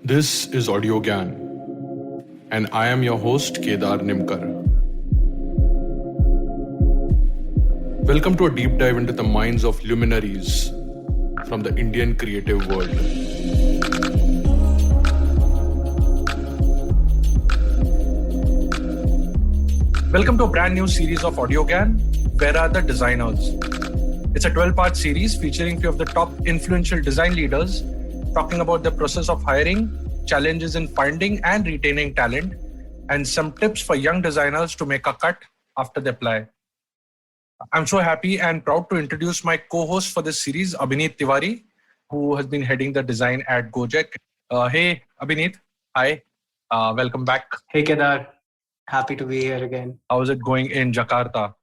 This is Audiogyan, and I am your host, Kedar Nimkar. Welcome to a deep dive into the minds of luminaries from the Indian creative world. Welcome to a brand new series of Audiogyan, Where Are the Designers? It's a 12-part series featuring few of the top influential design leaders talking about the process of hiring, challenges in finding and retaining talent, and some tips for young designers to make a cut after they apply. I'm so happy and proud to introduce my co-host for this series, Abhinit Tiwari, who has been heading the design at Gojek. Hey, Abhinit. Hi. Welcome back. Hey Kedar, happy to be here again. How's it going in Jakarta?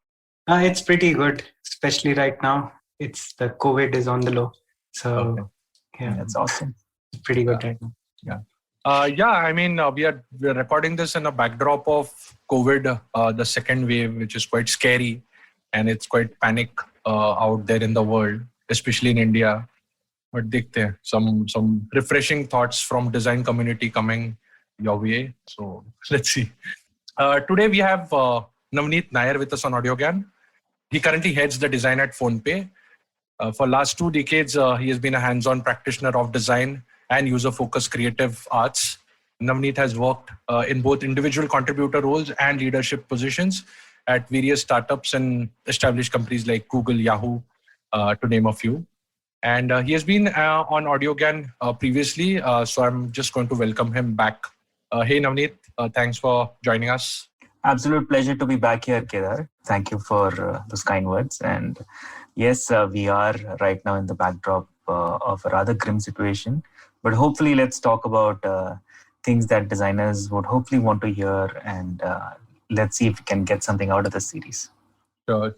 It's pretty good, especially right now. It's the COVID is on the low. So yeah, That's awesome. it's pretty good right now. We are recording this in a backdrop of COVID, the second wave, which is quite scary, and it's quite panic out there in the world, especially in India. But dekhte, some refreshing thoughts from design community coming your way. So let's see. Today we have Navneet Nair with us on Audiogyan. He currently heads the design at PhonePe. For last 2 decades, he has been a hands-on practitioner of design and user-focused creative arts. Navneet has worked in both individual contributor roles and leadership positions at various startups and established companies like Google, Yahoo, to name a few. And he has been on Audiogyan previously, so I'm just going to welcome him back. Hey, Navneet, thanks for joining us. Absolute pleasure to be back here, Kedar. Thank you for those kind words. And yes, we are right now in the backdrop of a rather grim situation. But hopefully, let's talk about things that designers would hopefully want to hear. And let's see if we can get something out of this series. Sure.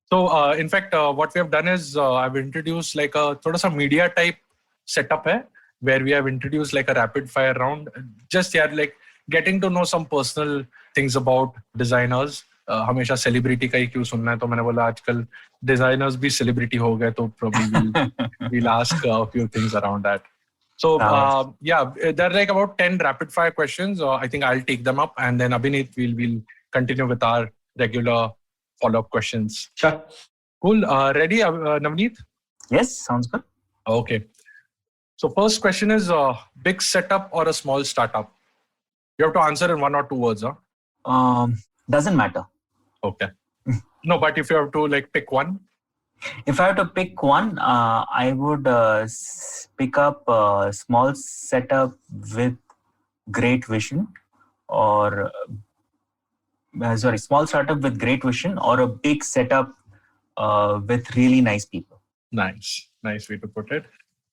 So, in fact, what we have done is I've introduced like a sort of media type setup hai, where we have introduced like a rapid fire round. Just like getting to know some personal things about designers. हमेशा celebrity का ही क्यों सुनना है, तो मैंने बोला आजकल designers भी सेलिब्रिटी हो गए, तो probably we'll ask a few things around that. So there are like about 10 rapid fire questions. I think I'll take them up, and then Abhinit will continue with our regular follow-up questions. Sure. Cool. Ready, Navneet? Yes, sounds good. Okay. So first question is big setup or a small startup? You have to answer in 1 or 2 words. Doesn't matter. Okay. No, but if you have to like pick one. If I have to pick one, I would pick up a small setup with great vision, or small startup with great vision, or a big setup with really nice people. Nice way to put it.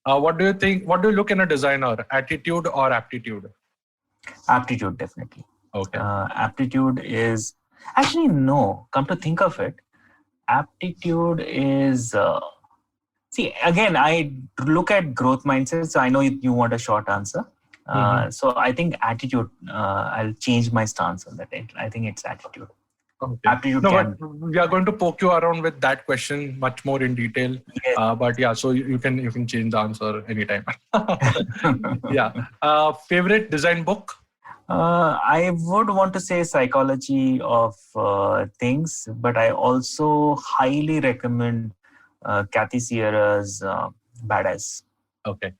What do you think? What do you look in a designer? Attitude or aptitude? Aptitude, definitely. Okay. Aptitude is actually no. Come to think of it, aptitude is. See, again, I look at growth mindset. So I know you want a short answer. So I think attitude. I'll change my stance on that. I think it's attitude. Okay. Aptitude. But we are going to poke you around with that question much more in detail. Yes. But yeah, so you can change the answer anytime. Yeah. Favorite design book? I would want to say Psychology of Things, but I also highly recommend Kathy Sierra's Badass. Okay.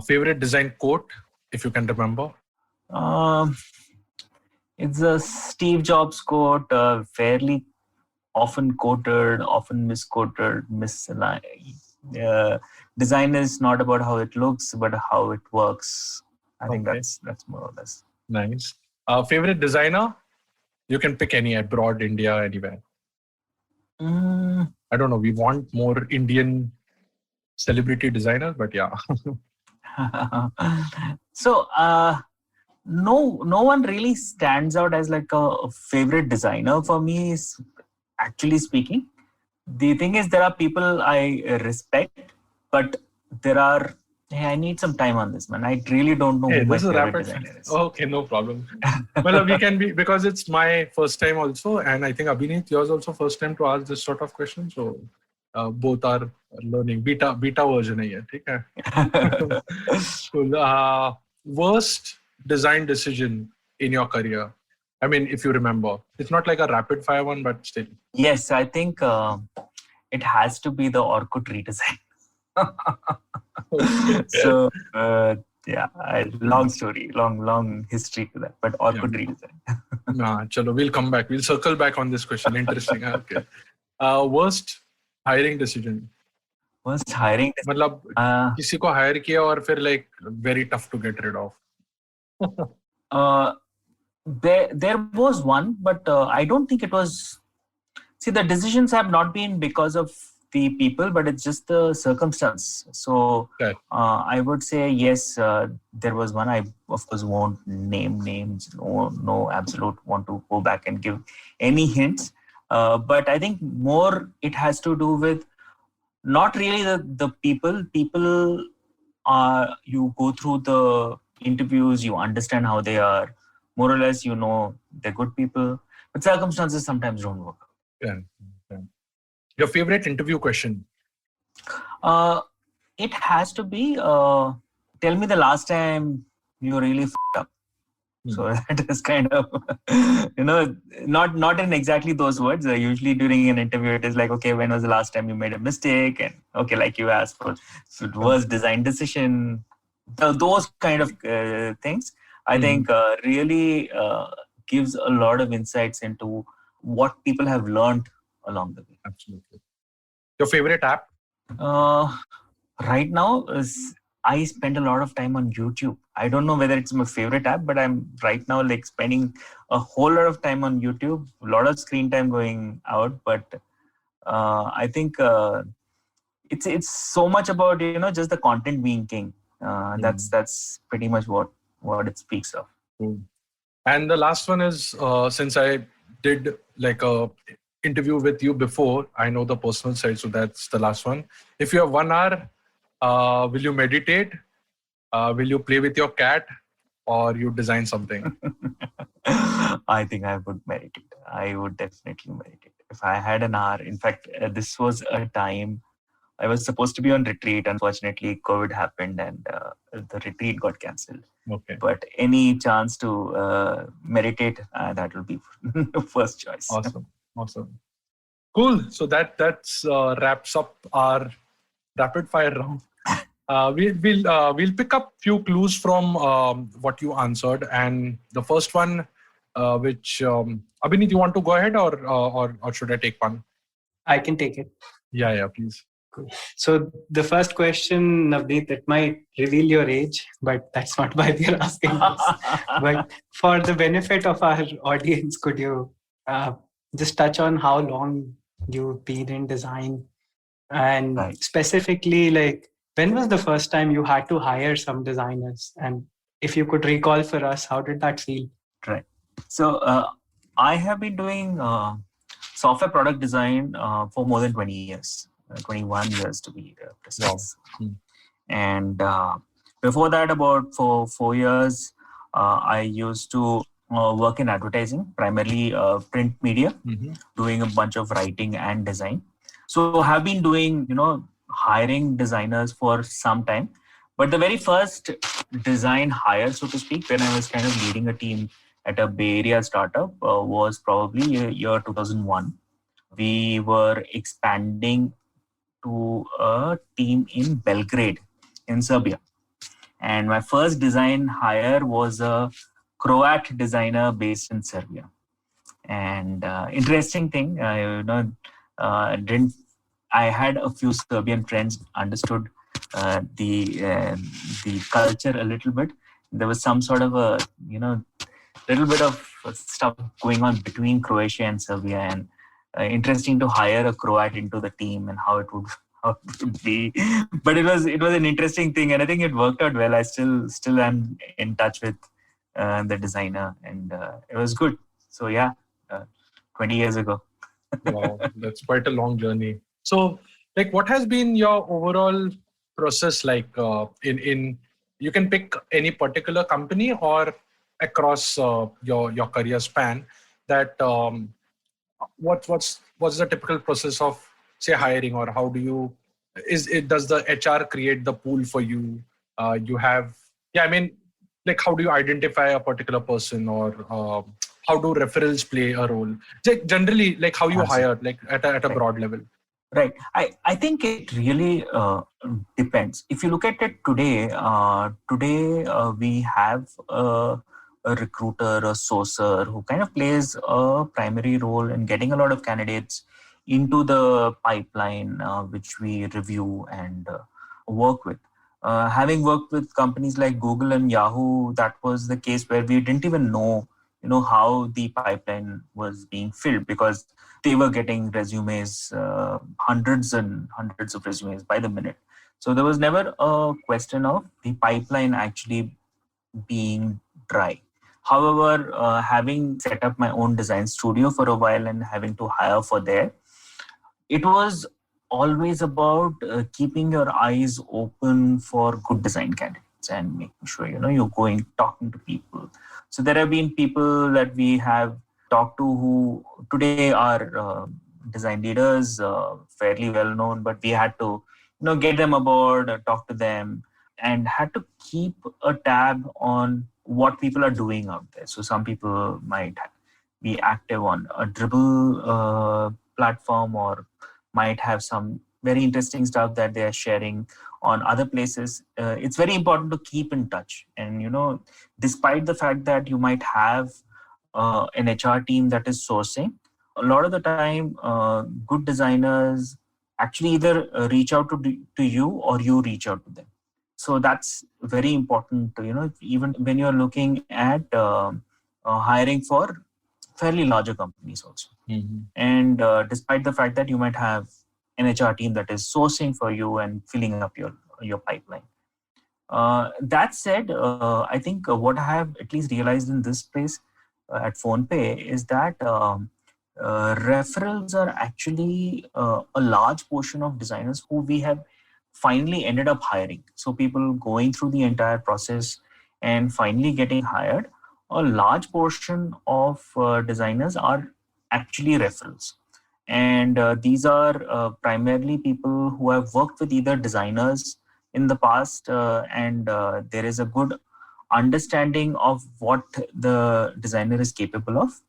Favorite design quote, if you can remember? It's a Steve Jobs quote, fairly often quoted, often misquoted, design is not about how it looks, but how it works. I think that's more or less. Nice. Favorite designer? You can pick any abroad, India, anywhere. I don't know. We want more Indian celebrity designers, but yeah. So, no one really stands out as like a favorite designer for me, actually speaking. The thing is, there are people I respect, but there are. Hey, I need some time on this, man. I really don't know who my favorite designer is. Okay, no problem. Well, we can be, because it's my first time also, and I think Abhinit, yours also first time to ask this sort of question. So both are learning. Beta version है ये, ठीक है? Cool. Worst design decision in your career? I mean, if you remember, it's not like a rapid fire one, but still. Yes, I think it has to be the Orkut redesign. So long story, long history to that, but Orkut redesign. Chalo, we'll come back. We'll circle back on this question. Interesting. Okay. Worst hiring decision. Worst hiring decision. मतलब किसी को hire किया और फिर like very tough to get rid of. There was one, but I don't think it was. See, the decisions have not been because of the people, but it's just the circumstance. So I would say yes, there was one. I of course won't name names. No absolute want to go back and give any hints. But I think more it has to do with not really the people. People are, you go through the interviews, you understand how they are, more or less, you know, they're good people, but circumstances sometimes don't work. Yeah. Your favorite interview question? It has to be, tell me the last time you really f***ed up. So that is kind of, not in exactly those words. Usually during an interview, it is like, okay, when was the last time you made a mistake? And okay, like you asked for, so it was design decision. Those kind of things, I think really gives a lot of insights into what people have learned along the way. Absolutely. Your favorite app? Right now I spend a lot of time on YouTube. I don't know whether it's my favorite app, but I'm right now like spending a whole lot of time on YouTube, a lot of screen time going out. But I think it's so much about, just the content being king. That's pretty much what it speaks of. And the last one is, since I did like a interview with you before, I know the personal side, so that's the last one. If you have 1 hour, will you meditate? Will you play with your cat? Or you design something? I think I would meditate. I would definitely meditate. If I had an hour, in fact, this was a time I was supposed to be on retreat. Unfortunately, COVID happened and the retreat got cancelled. Okay. But any chance to meditate, that will be first choice. Awesome. Cool. So that wraps up our rapid fire round. We'll pick up few clues from what you answered, and the first one, which Abhinit, you want to go ahead or should I take one? I can take it. Yeah, please. Cool. So the first question, Navneet, it might reveal your age, but that's not why we're asking this. But for the benefit of our audience, could you just touch on how long you've been in design, and specifically, like, when was the first time you had to hire some designers? And if you could recall for us, how did that feel? Right. So I have been doing software product design for more than 20 years. 21 years to be precise. Wow. And before that, about for 4 years, I used to work in advertising, primarily print media, doing a bunch of writing and design. So have been doing, hiring designers for some time. But the very first design hire, so to speak, when I was kind of leading a team at a Bay Area startup was probably year 2001. We were expanding to a team in Belgrade in Serbia. And my first design hire was a Croat designer based in Serbia. And interesting thing, I had a few Serbian friends, understood the culture a little bit. There was some sort of a, little bit of stuff going on between Croatia and Serbia, and interesting to hire a Croat into the team and how it would be. But it was an interesting thing, and I think it worked out well. I still am in touch with the designer, and it was good. So 20 years ago. Wow, that's quite a long journey. So, like, what has been your overall process like? In you can pick any particular company or across your career span. That what's the typical process of say hiring, or how do you does the HR create the pool for you? You have, I mean, like how do you identify a particular person, or how do referrals play a role? Generally, like how you hire, like at a broad level. Right. I think it really depends. If you look at it today, we have a recruiter, a sourcer who kind of plays a primary role in getting a lot of candidates into the pipeline, which we review and work with. Having worked with companies like Google and Yahoo, that was the case where we didn't even know, how the pipeline was being filled, because they were getting resumes, hundreds and hundreds of resumes by the minute. So there was never a question of the pipeline actually being dry. However, having set up my own design studio for a while and having to hire for there, it was always about keeping your eyes open for good design candidates and making sure, you're going, talking to people. So there have been people that we have talked to who today are design leaders, fairly well known, but we had to, get them aboard, talk to them, and had to keep a tab on what people are doing out there. So some people might be active on a Dribble platform, or might have some very interesting stuff that they are sharing on other places. It's very important to keep in touch. And, despite the fact that you might have an HR team that is sourcing, a lot of the time, good designers actually either reach out to you, or you reach out to them. So that's very important, even when you're looking at hiring for fairly larger companies also. Mm-hmm. And despite the fact that you might have an HR team that is sourcing for you and filling up your pipeline. That said, I think what I have at least realized in this space at PhonePe is that referrals are actually a large portion of designers who we have finally ended up hiring. So people going through the entire process and finally getting hired, a large portion of designers are actually referrals. And these are primarily people who have worked with either designers in the past, and there is a good understanding of what the designer is capable of,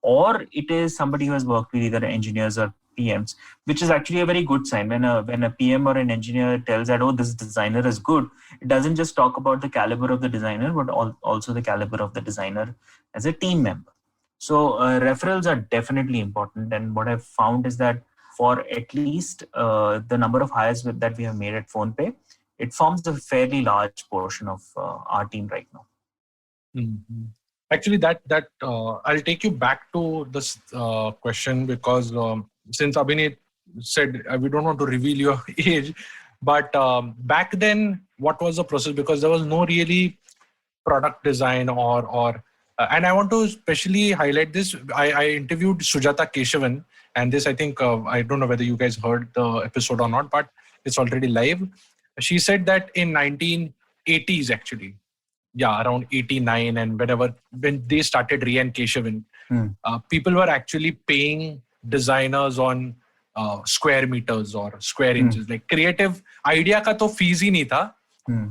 or it is somebody who has worked with either engineers or PMs, which is actually a very good sign. When a PM or an engineer tells that, oh, this designer is good, it doesn't just talk about the caliber of the designer, but also the caliber of the designer as a team member. So referrals are definitely important. And what I've found is that for at least the number of hires that we have made at PhonePe, it forms a fairly large portion of our team right now. Mm-hmm. Actually, that I'll take you back to this question, because since Abhinit said we don't want to reveal your age, but back then, what was the process? Because there was no really product design or and I want to especially highlight this. I interviewed Sujata Keshavan, and this, I think, I don't know whether you guys heard the episode or not, but it's already live. She said that in 1980s, actually, around 89, and when they started Rian Keshavan, people were actually paying designers on square meters or square inches. Like creative idea ka to fees hi nahi tha,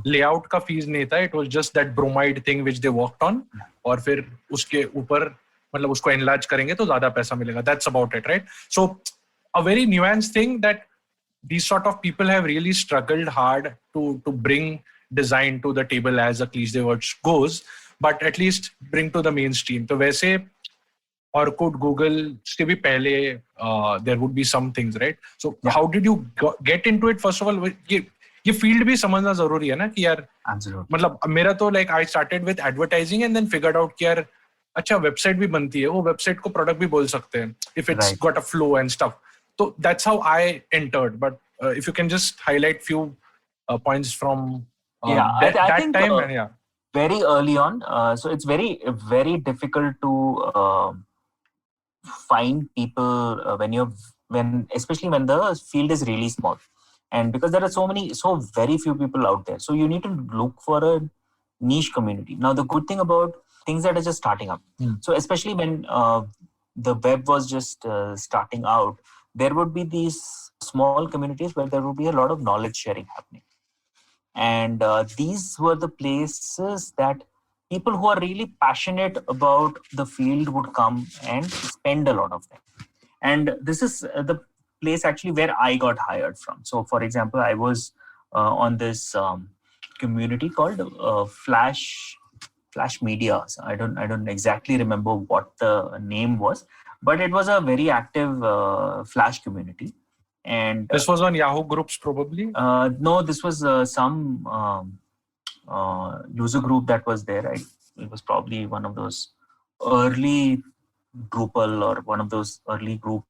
layout का fees नहीं था. It was just that bromide thing which they worked on, और फिर उसके ऊपर मतलब उसको enlarge करेंगे तो ज़्यादा पैसा मिलेगा. That's about it, right? So a very nuanced thing that these sort of people have really struggled hard to bring design to the table, as a cliche word goes, but at least bring to the mainstream. तो वैसे Orkut, Google, उसके भी पहले there would be some things, right? So how did you get into it? First of all, ये field भी समझना जरूरी है ना कि यार, मतलब मेरा तो like I started with advertising and then figured out कि यार अच्छा वेबसाइट भी बनती है, वो वेबसाइट को प्रोडक्ट भी बोल सकते हैं if it's got a flow and stuff. तो that's how I entered. But if you can just highlight few points from that time. And very early on, so it's very difficult to find people especially when the field is really small. And because there are so very few people out there, so you need to look for a niche community. Now, the good thing about things that are just starting up, so especially when the web was just starting out, there would be these small communities where there would be a lot of knowledge sharing happening. And these were the places that people who are really passionate about the field would come and spend a lot of time. And this is the place actually where I got hired from. So, for example, I was on this community called Flash Media. So I don't exactly remember what the name was, but it was a very active Flash community. And This was on Yahoo groups, probably. no, this was some user group that was there. It was probably one of those early Drupal or one of those early group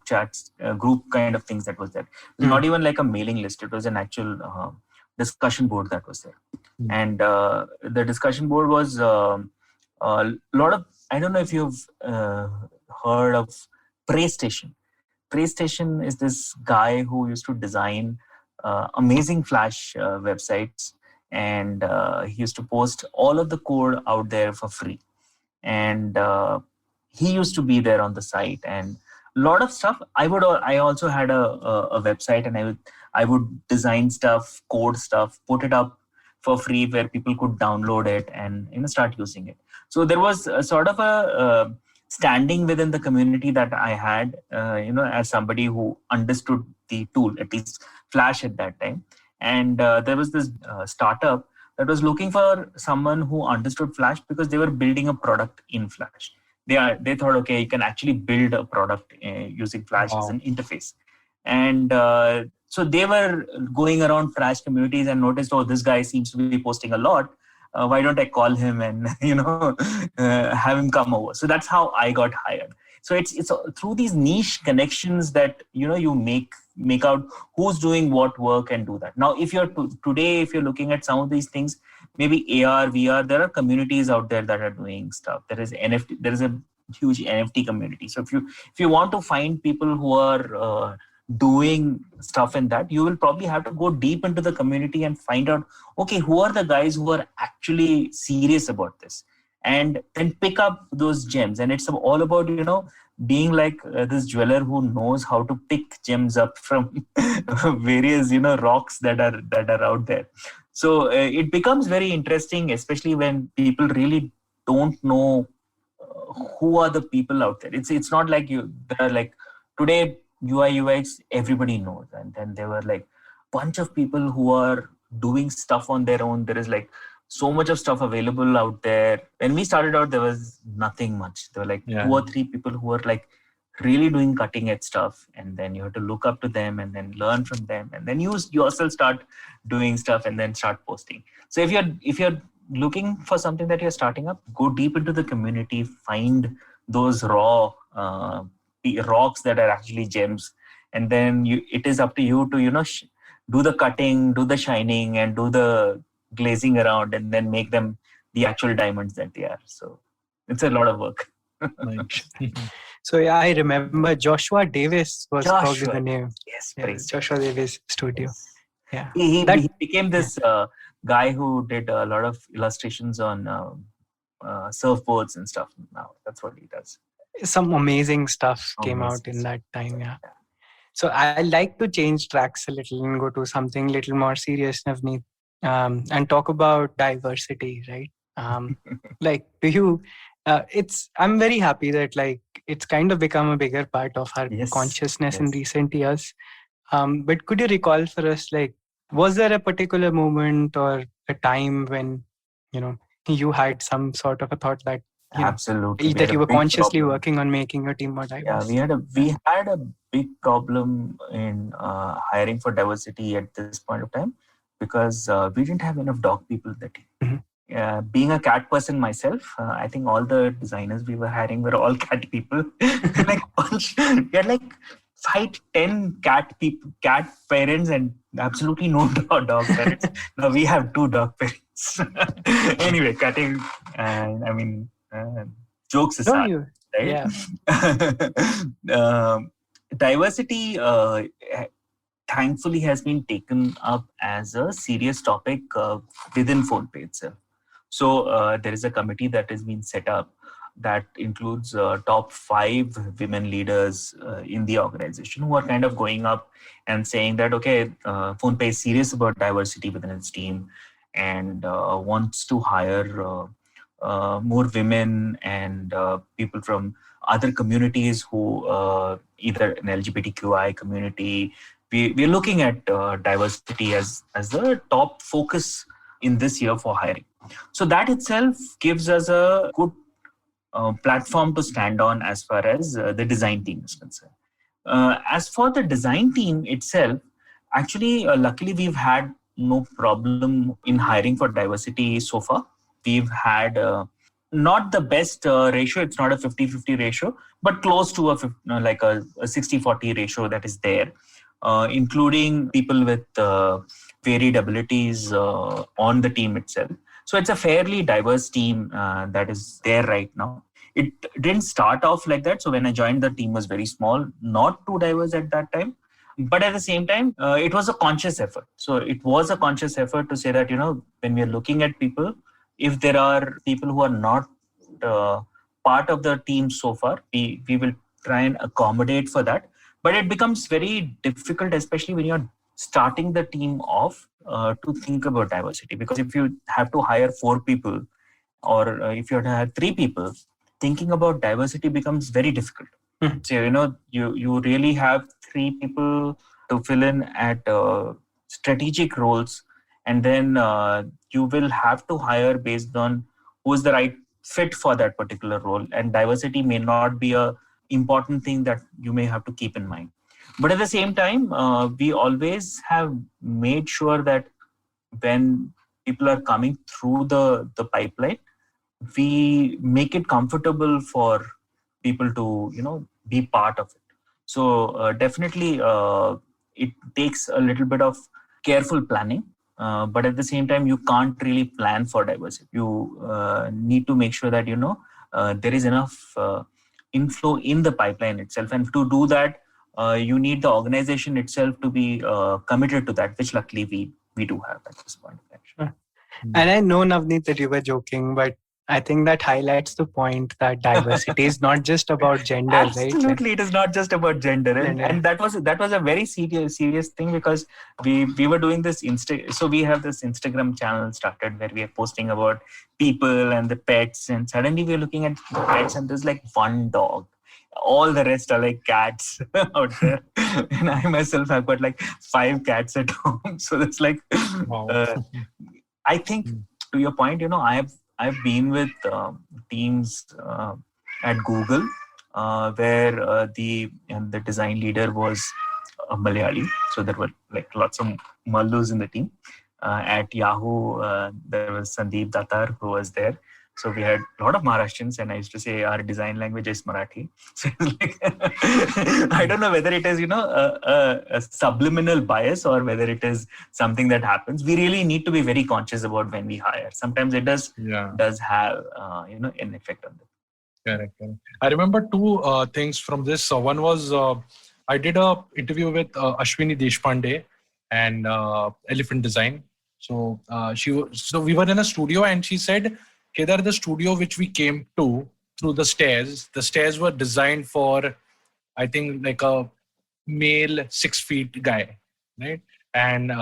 chats, group kind of things that was there. It was not even like a mailing list. It was an actual discussion board that was there. And the discussion board was a lot of, I don't know if you've heard of PlayStation. PlayStation is this guy who used to design amazing Flash websites, and he used to post all of the code out there for free. And he used to be there on the site, and a lot of stuff. I also had a website, and I would design stuff, code stuff, put it up for free where people could download it and start using it. So there was a sort of a standing within the community that I had, as somebody who understood the tool, at least Flash at that time. And there was this startup that was looking for someone who understood Flash because they were building a product in Flash. They thought, okay, you can actually build a product using Flash as an interface. And so they were going around Flash communities and noticed, oh, this guy seems to be posting a lot. Why don't I call him and have him come over? So that's how I got hired. So it's through these niche connections that you make out who's doing what work and do that. Now, if you're today, if you're looking at some of these things, maybe AR, VR, there are communities out there that are doing stuff. There is NFT. There is a huge NFT community. So if you want to find people who are doing stuff in that, you will probably have to go deep into the community and find out, okay, who are the guys who are actually serious about this, and then pick up those gems. And it's all about being like this jeweler who knows how to pick gems up from various rocks that are out there. So it becomes very interesting, especially when people really don't know who are the people out there. It's not like there are like today UI UX everybody knows, and then there were like bunch of people who are doing stuff on their own. There is like so much of stuff available out there. When we started out, there was nothing much. There were like 2 or 3 people who were like really doing cutting edge stuff, and then you have to look up to them and then learn from them, and then you yourself start doing stuff and then start posting. So if you're looking for something that you're starting up, go deep into the community, find those raw rocks that are actually gems, and then it is up to you to do the cutting, do the shining, and do the glazing around, and then make them the actual diamonds that they are. So it's a lot of work. So yeah, I remember Joshua Davis was probably the name. Yes, Joshua Davis Studio. Yes. Yeah, he became this guy who did a lot of illustrations on surfboards and stuff. Now that's what he does. Some amazing stuff came out in that time. Yeah. So I like to change tracks a little and go to something a little more serious, Navneet, and talk about diversity, right? Like, do you? I'm very happy that like it's kind of become a bigger part of our consciousness in recent years. But could you recall for us, like, was there a particular moment or a time when you had some sort of a thought that absolutely that you were consciously working on making your team more diverse? Yeah, we had a big problem in hiring for diversity at this point of time because we didn't have enough dog people that day. Being a cat person myself, I think all the designers we were hiring were all cat people. We had like 5-10 cat parents, and absolutely no dog parents. Now we have 2 dog parents. Anyway, cutting. I mean, jokes aside, right? Yeah. Diversity, thankfully, has been taken up as a serious topic within PhonePe itself. So there is a committee that has been set up that includes top 5 women leaders in the organization who are kind of going up and saying that, okay, PhonePe is serious about diversity within its team and wants to hire more women and people from other communities who either an LGBTQI community. We're looking at diversity as the top focus in this year for hiring. So that itself gives us a good platform to stand on as far as the design team is concerned. As for the design team itself, actually, luckily, we've had no problem in hiring for diversity so far. We've had not the best ratio. It's not a 50-50 ratio, but close to a 60-40 ratio that is there, including people with varied abilities on the team itself. So it's a fairly diverse team that is there right now. It didn't start off like that. So when I joined, the team was very small, not too diverse at that time. But at the same time, it was a conscious effort. So it was a conscious effort to say that, when we are looking at people, if there are people who are not part of the team so far, we will try and accommodate for that. But it becomes very difficult, especially when you're starting the team off, to think about diversity. Because if you have to hire 4 people, or if you have to hire 3 people, thinking about diversity becomes very difficult. So, you really have 3 people to fill in at strategic roles, and then you will have to hire based on who is the right fit for that particular role. And diversity may not be a important thing that you may have to keep in mind. But at the same time, we always have made sure that when people are coming through the pipeline, we make it comfortable for people to, be part of it. So definitely, it takes a little bit of careful planning. But at the same time, you can't really plan for diversity. You need to make sure that, there is enough inflow in the pipeline itself. And to do that, you need the organization itself to be committed to that, which luckily we do have at this point. And I know, Navneet, that you were joking, but I think that highlights the point that diversity is not just about gender, Absolutely, right? it is not just about gender, and that was a very serious thing, because we were doing this so we have this Instagram channel started where we are posting about people and the pets, and suddenly we're looking at the pets and there's like one dog. All the rest are like cats out there, and I myself have got like 5 cats at home. So it's like, Wow. I think, to your point, I've been with teams at Google where the design leader was a Malayali, so there were like lots of Mallus in the team. At Yahoo, there was Sandeep Datar who was there. So we had a lot of Maharashtrians, and I used to say our design language is Marathi. So it's like, I don't know whether it is, a subliminal bias or whether it is something that happens. We really need to be very conscious about when we hire. Sometimes it does have, an effect on them. Correct. I remember 2 things from this. One was I did a interview with Ashwini Deshpande and Elephant Design. So so we were in a studio, and she said, Kedar, the studio which we came to through the stairs were designed for, I think, like a male 6 feet guy, right? And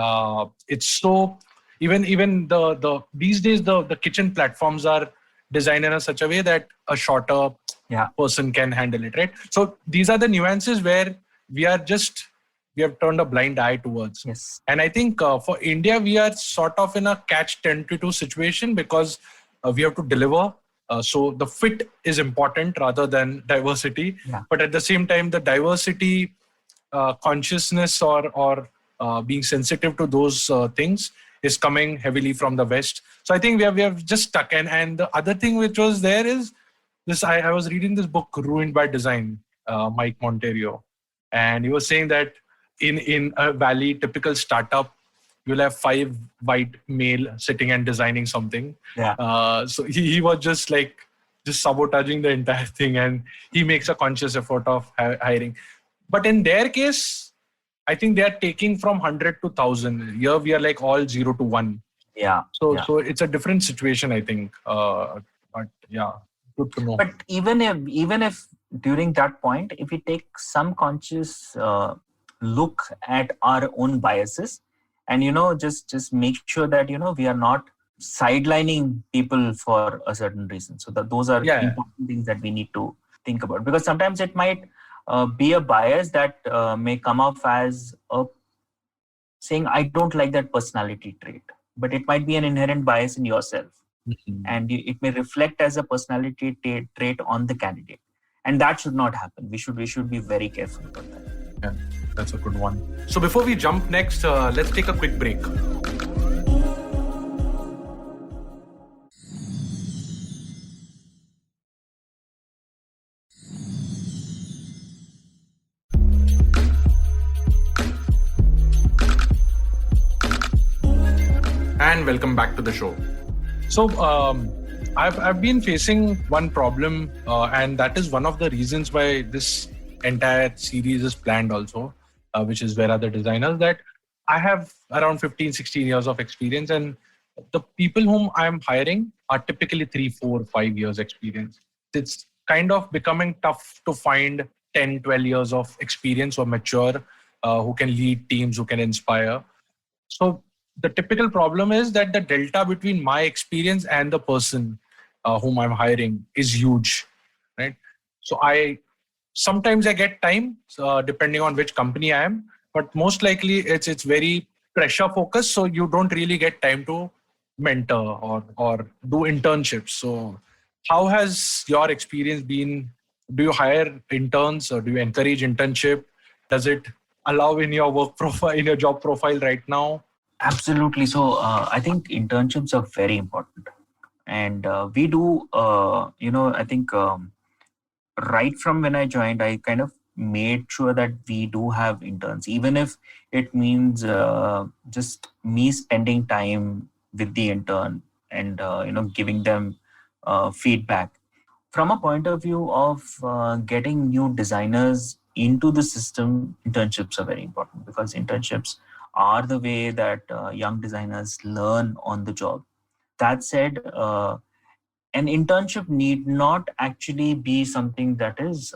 it's so even the these days the kitchen platforms are designed in such a way that a shorter person can handle it, right? So these are the nuances where we have turned a blind eye towards. Yes. And I think for India, we are sort of in a catch-22 situation, because we have to deliver. So the fit is important rather than diversity. But at the same time, the diversity consciousness or being sensitive to those things is coming heavily from the West. So I think we have just stuck. And the other thing which was there is this. I was reading this book, Ruined by Design, Mike Monterio, and he was saying that in a Valley typical startup, you'll have 5 white male sitting and designing something. So he was just sabotaging the entire thing, and he makes a conscious effort of hiring. But in their case, I think they are taking from 100 to 1,000. Here we are like all 0 to 1. So it's a different situation, I think. But yeah. Good to know. But even if during that point, if we take some conscious look at our own biases, and just make sure that we are not sidelining people for a certain reason. So that those are important things that we need to think about, because sometimes it might be a bias that may come off as saying I don't like that personality trait, but it might be an inherent bias in yourself. And it may reflect as a personality trait on the candidate, and that should not happen. We should be very careful about that. Yeah, that's a good one. So before we jump next, let's take a quick break. And welcome back to the show. So I've been facing one problem, and that is one of the reasons why this entire series is planned also, which is Where Are the Designers, that I have around 15, 16 years of experience, and the people whom I'm hiring are typically 3, 4, 5 years experience. It's kind of becoming tough to find 10, 12 years of experience or mature who can lead teams, who can inspire. So the typical problem is that the delta between my experience and the person whom I'm hiring is huge, right? So sometimes I get time depending on which company I am, but most likely it's very pressure focused. So you don't really get time to mentor or do internships. So how has your experience been? Do you hire interns or do you encourage internship? Does it allow in your work profile, in your job profile right now? Absolutely. So I think internships are very important, and we do. I think right from when I joined, I kind of made sure that we do have interns, even if it means just me spending time with the intern and giving them feedback. From a point of view of getting new designers into the system, internships are very important, because internships are the way that young designers learn on the job. That said, an internship need not actually be something that is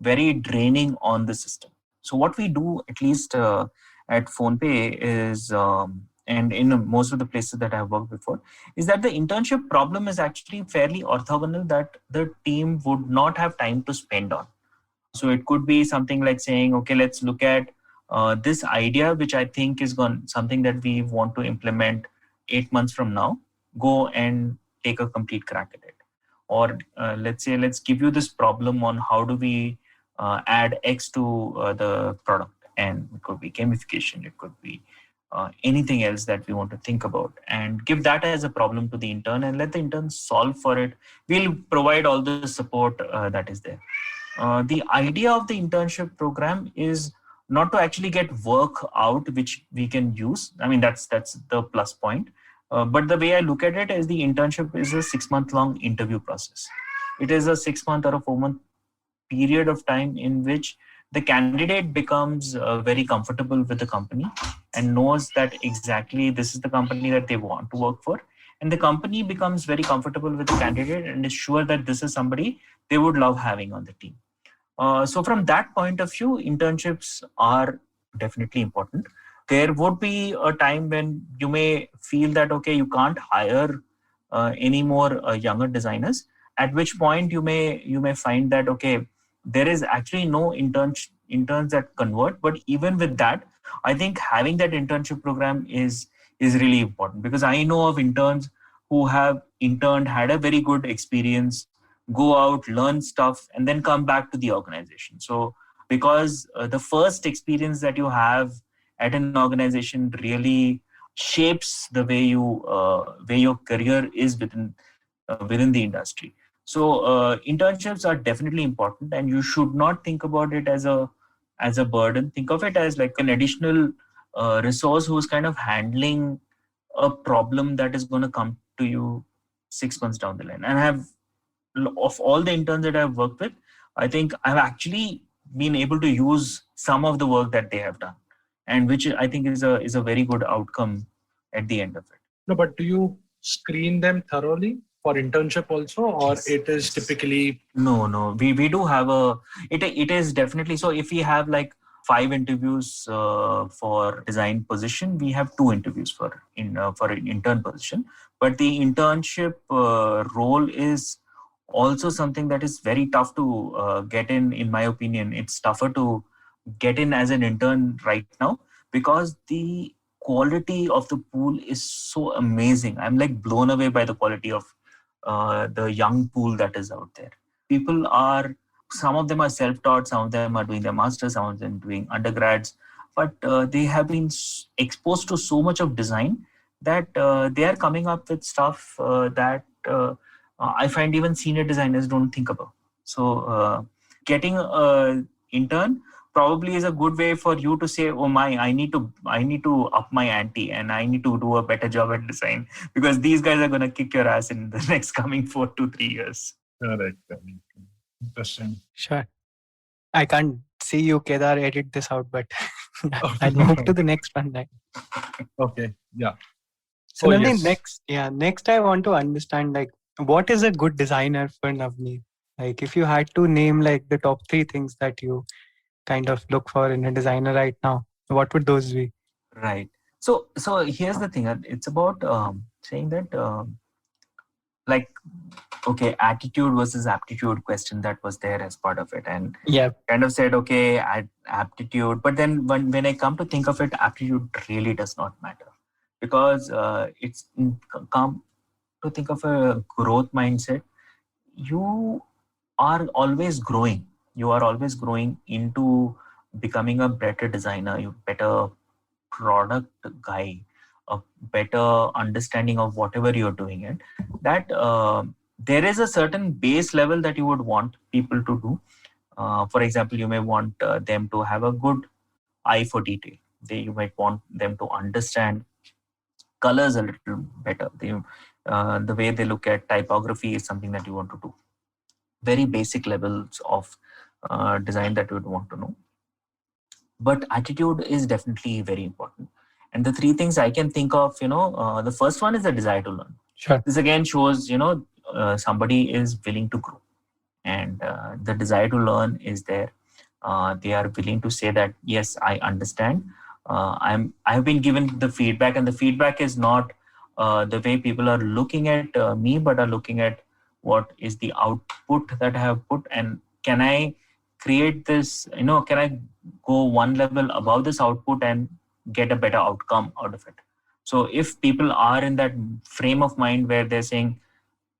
very draining on the system. So what we do, at least at PhonePe, is and in most of the places that I've worked before, is that the internship problem is actually fairly orthogonal, that the team would not have time to spend on. So it could be something like saying, okay, let's look at this idea, which I think is something that we want to implement 8 months from now. Go and take a complete crack at it. Or let's say, let's give you this problem on how do we add X to the product. And it could be gamification, it could be anything else that we want to think about, and give that as a problem to the intern and let the intern solve for it. We'll provide all the support that is there. The idea of the internship program is not to actually get work out which we can use. I mean, that's the plus point. But the way I look at it is, the internship is a 6-month long interview process. It is a 6-month or a 4-month period of time in which the candidate becomes very comfortable with the company and knows that exactly this is the company that they want to work for. And the company becomes very comfortable with the candidate and is sure that this is somebody they would love having on the team. So from that point of view, internships are definitely important. There would be a time when you may feel that, okay, you can't hire any more younger designers, at which point you may find that, okay, there is actually no interns that convert. But even with that, I think having that internship program is really important, because I know of interns who have interned, had a very good experience, go out, learn stuff, and then come back to the organization. So because the first experience that you have at an organization really shapes the way your career is within the industry. So internships are definitely important, and you should not think about it as a burden. Think of it as like an additional resource who's kind of handling a problem that is going to come to you 6 months down the line. And of all the interns that I've worked with, I think I've actually been able to use some of the work that they have done, and which I think is a very good outcome at the end of it. No, but do you screen them thoroughly? for internship also, or Yes, it is yes. typically? No. We do have it is definitely so. If we have like 5 interviews for design position, we have 2 interviews for an intern position. But the internship role is also something that is very tough to get in. In my opinion, it's tougher to get in as an intern right now because the quality of the pool is so amazing. I'm like blown away by the quality of the young pool that is out there. People are, some of them are self-taught, some of them are doing their masters, some of them doing undergrads, but they have been exposed to so much of design that they are coming up with stuff that I find even senior designers don't think about. So getting a intern probably is a good way for you to say, oh my, I need to up my ante and I need to do a better job at design because these guys are going to kick your ass in the next coming 4 to 3 years. Correct. Interesting. Sure. I can't see you, Kedar, edit this out, but I'll move to the next one. Right? Okay. Yeah. So Oh, Navneet, yes. next I want to understand like what is a good designer for Navneet? Like if you had to name like the top 3 things that you kind of look for in a designer right now, what would those be? Right. So here's the thing. It's about saying that like okay, attitude versus aptitude question that was there as part of it, and Yeah, kind of said okay, aptitude. But then when I come to think of it, aptitude really does not matter because it's come to think of a growth mindset. You are always growing. You are always growing into becoming a better designer, you better product guy, a better understanding of whatever you're doing it, that there is a certain base level that you would want people to do. For example, you may want them to have a good eye for detail. You might want them to understand colors a little better. The way they look at typography is something that you want to do. Very basic levels of design that you would want to know. But attitude is definitely very important. And the 3 things I can think of, the first one is the desire to learn. sure. This again shows, somebody is willing to grow, and the desire to learn is there. They are willing to say that yes, I understand. I've been given the feedback, and the feedback is not the way people are looking at me, but are looking at what is the output that I have put, and can I create this? Can I go one level above this output and get a better outcome out of it? So if people are in that frame of mind where they're saying,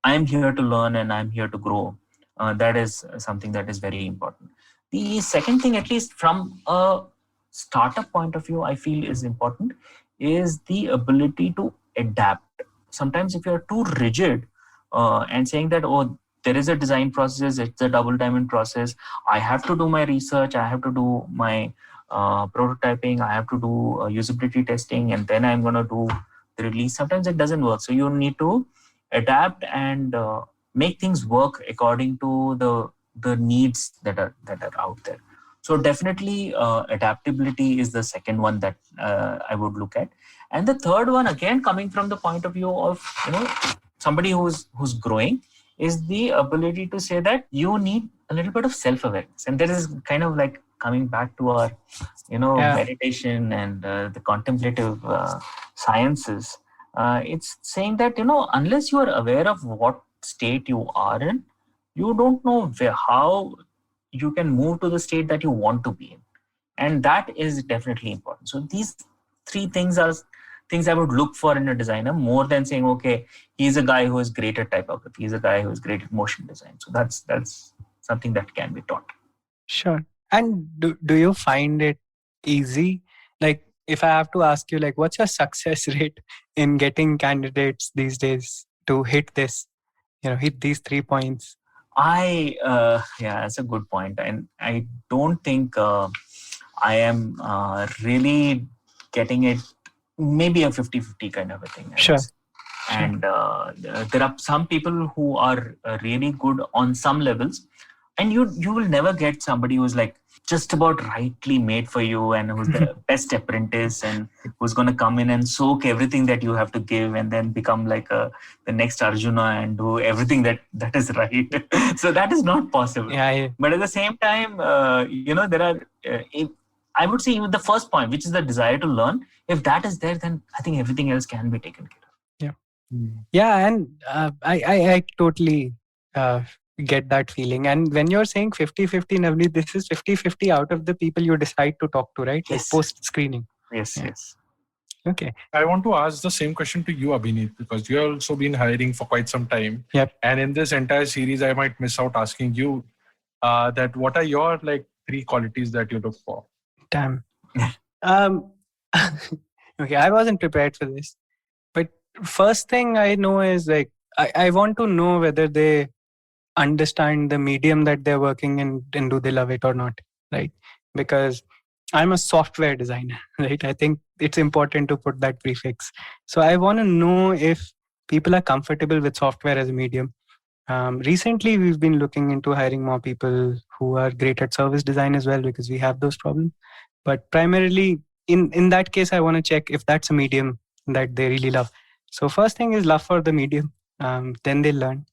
I'm here to learn and I'm here to grow, that is something that is very important. The second thing, at least from a startup point of view, I feel is important is the ability to adapt. Sometimes if you're too rigid and saying that, oh, there is a design process, it's a double diamond process, I have to do my research, I have to do my prototyping, I have to do usability testing, and then I'm going to do the release. Sometimes it doesn't work. So you need to adapt and make things work according to the needs that are out there. So definitely adaptability is the second one that I would look at. And the third one, again coming from the point of view of somebody who's growing, is the ability to say that you need a little bit of self-awareness. And there is kind of like coming back to our meditation and the contemplative sciences. It's saying that unless you are aware of what state you are in, you don't know how you can move to the state that you want to be in, and that is definitely important. So these 3 things are things I would look for in a designer, more than saying okay, he's a guy who is great at typography, he's a guy who is great at motion design. So that's something that can be taught. Sure. And do you find it easy? Like if I have to ask you, like what's your success rate in getting candidates these days to hit this, hit these 3 points? Yeah, that's a good point. And I don't think I am really getting it, maybe a 50-50 kind of a thing. Sure. And there are some people who are really good on some levels, and you will never get somebody who's like just about rightly made for you, and who's the best apprentice, and who's going to come in and soak everything that you have to give, and then become like the next Arjuna and do everything that is right. So that is not possible. Yeah, But at the same time, there are, I would say, even the first point, which is the desire to learn, if that is there, then I think everything else can be taken care of. Yeah, and I totally get that feeling. And when you're saying 50-50, Navneet, this is 50-50 out of the people you decide to talk to, right? Like Yes. post-screening. Yes, Yeah. yes. Okay. I want to ask the same question to you, Abhinit, because you have also been hiring for quite some time. Yep. And in this entire series, I might miss out asking you that what are your like 3 qualities that you look for? Damn. Okay, I wasn't prepared for this. But first thing I know is like, I want to know whether they understand the medium that they're working in and do they love it or not, right? Because I'm a software designer, right? I think it's important to put that prefix. So I want to know if people are comfortable with software as a medium. Recently, we've been looking into hiring more people who are great at service design as well, because we have those problems. But primarily, in that case, I want to check if that's a medium that they really love. So first thing is love for the medium. Then they learn.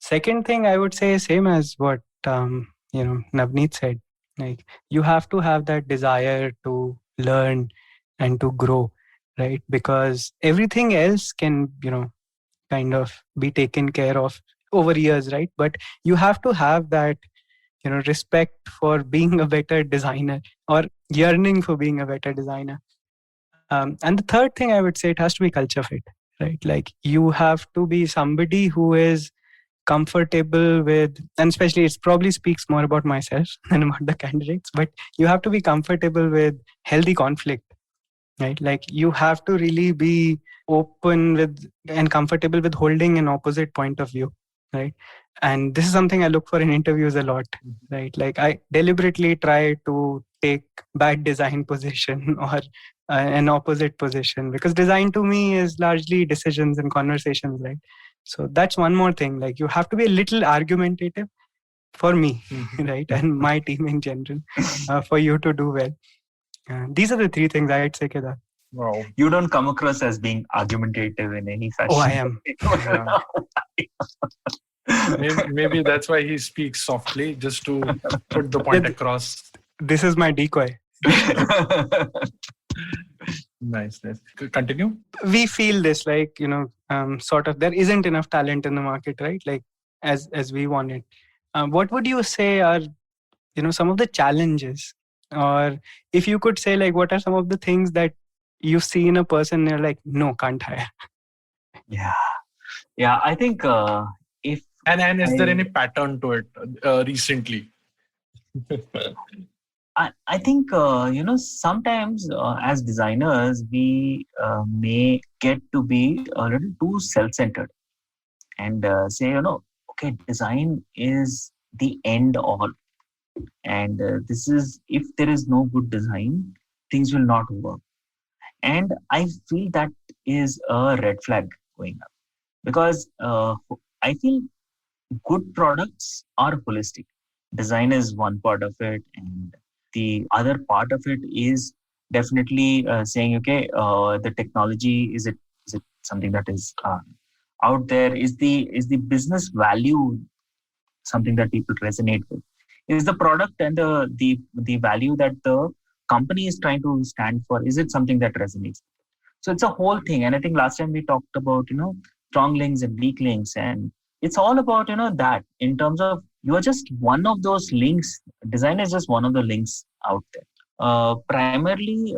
Second thing I would say is same as what Navneet said. Like you have to have that desire to learn and to grow, right? Because everything else can kind of be taken care of over years, right? But you have to have that respect for being a better designer, or yearning for being a better designer. And the third thing I would say, it has to be culture fit, right? Like you have to be somebody who is comfortable with, and especially it probably speaks more about myself than about the candidates, but you have to be comfortable with healthy conflict, right? Like you have to really be open with and comfortable with holding an opposite point of view, right? And this is something I look for in interviews a lot, right? Like I deliberately try to take bad design position or an opposite position, because design to me is largely decisions and conversations, right? So that's one more thing. Like you have to be a little argumentative for me, right? And my team in general, for you to do well. These are the 3 things I'd say, Kedar. Wow. You don't come across as being argumentative in any fashion. Oh, I am. Maybe that's why he speaks softly, just to put the point across. This is my decoy. Nice. Continue. We feel this, like sort of there isn't enough talent in the market, right? Like as we want it. What would you say are some of the challenges, or if you could say, like, what are some of the things that you see in a person and you're like, no, can't hire? Yeah, I think if and is there any pattern to it recently? I think sometimes as designers we may get to be a little too self-centered and say, okay, design is the end all, and this is, if there is no good design, things will not work. And I feel that is a red flag going up, because I feel good products are holistic. Design is one part of it, and the other part of it is definitely saying, okay, the technology, is it something that is out there? Is the business value something that people resonate with? Is the product and the value that the company is trying to stand for, is it something that resonates? So it's a whole thing. And I think last time we talked about strong links and weak links, and it's all about that, in terms of you are just one of those links. Design is just one of the links out there. Primarily,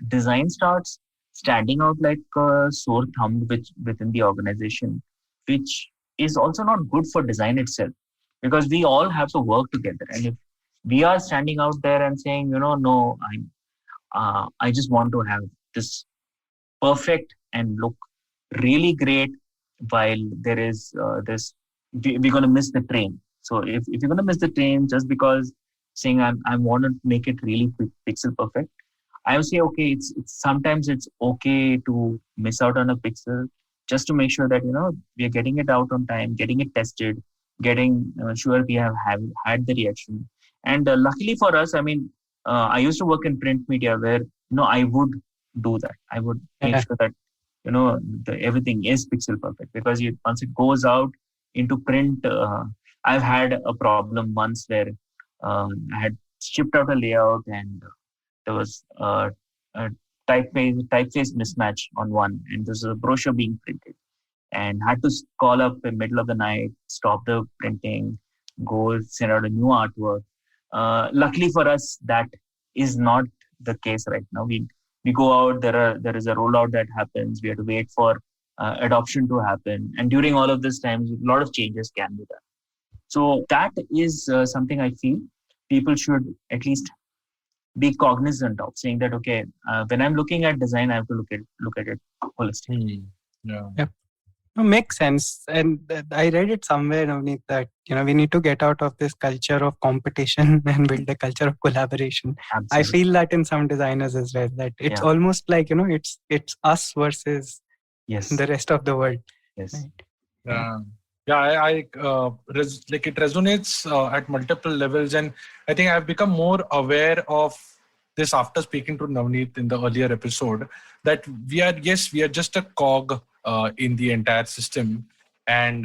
design starts standing out like a sore thumb within the organization, which is also not good for design itself, because we all have to work together. And if we are standing out there and saying, no, I just want to have this perfect and look really great, while there is this, we're going to miss the train. So if you're going to miss the train just because saying I want to make it really pixel perfect, I would say, okay, it's sometimes it's okay to miss out on a pixel, just to make sure that we are getting it out on time, getting it tested, getting sure we have had the reaction, And luckily for us, I mean, I used to work in print media where, I would do that. I would make sure that, everything is pixel perfect, because once it goes out into print, I've had a problem once where I had shipped out a layout and there was a typeface mismatch on one, and there's a brochure being printed, and had to call up in the middle of the night, stop the printing, go send out a new artwork. Luckily for us, that is not the case right now. We go out, there is a rollout that happens. We have to wait for adoption to happen, and during all of this time, a lot of changes can be done. So that is something I feel people should at least be cognizant of, saying that, okay, when I'm looking at design, I have to look at it holistically. Yeah. Yep. No, makes sense. And I read it somewhere, Navneet, that we need to get out of this culture of competition and build a culture of collaboration. Absolutely. I feel that in some designers as well, that it's almost like it's us versus the rest of the world. Yes. Right? Like it resonates at multiple levels, and I think I've become more aware of this after speaking to Navneet in the earlier episode, that we are just a cog in the entire system, and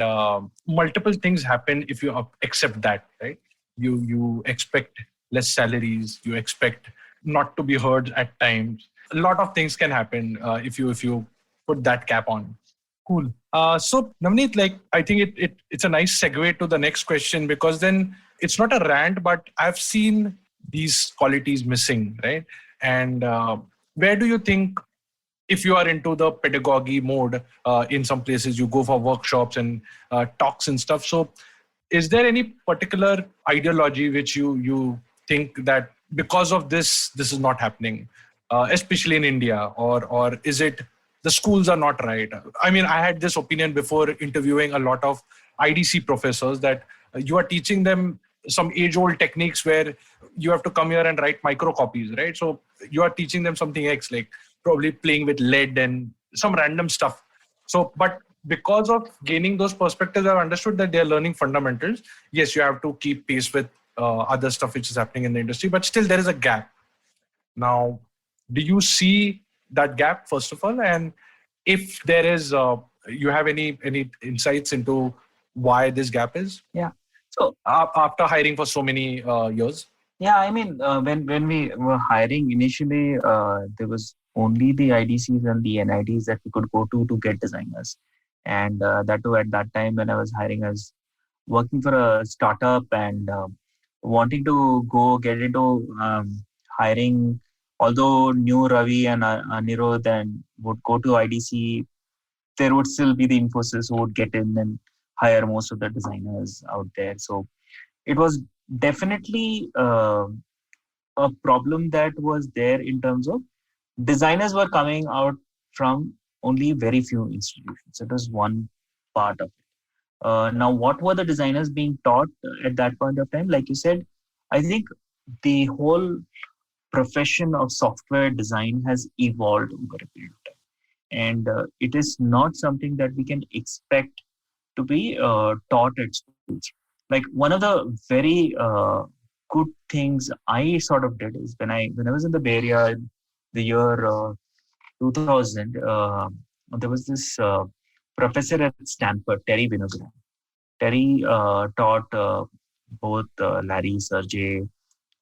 multiple things happen if you accept that, right? You expect less salaries, you expect not to be heard at times. A lot of things can happen if you put that cap on. Cool. So Navneet, like, I think it's a nice segue to the next question, because then it's not a rant, but I've seen these qualities missing, right? And where do you think, if you are into the pedagogy mode, in some places you go for workshops and talks and stuff. So is there any particular ideology which you think that because of this is not happening, especially in India, or is it the schools are not right? I mean, I had this opinion before interviewing a lot of IDC professors, that you are teaching them some age-old techniques where you have to come here and write micro copies, right? So you are teaching them something else, like probably playing with lead and some random stuff. So, but because of gaining those perspectives, I've understood that they're learning fundamentals. Yes, you have to keep pace with other stuff which is happening in the industry, but still there is a gap. Now, do you see that gap, first of all? And if there is, you have any insights into why this gap is? Yeah. So after hiring for so many years? Yeah, I mean, when we were hiring initially, there was only the IDCs and the NIDs that we could go to get designers. And that too, at that time when I was hiring, I was working for a startup and wanting to go get into hiring. Although knew Ravi and Anirudh and would go to IDC, there would still be the Infosys who would get in and hire most of the designers out there. So it was definitely a problem that was there in terms of designers were coming out from only very few institutions. It was one part of it. Now, what were the designers being taught at that point of time? Like you said, I think the whole profession of software design has evolved over a period of time. And it is not something that we can expect to be taught at schools. Like one of the very good things I sort of did is when I was in the Bay Area in the year 2000, there was this professor at Stanford, Terry Winograd. Terry taught both Larry, Sergey,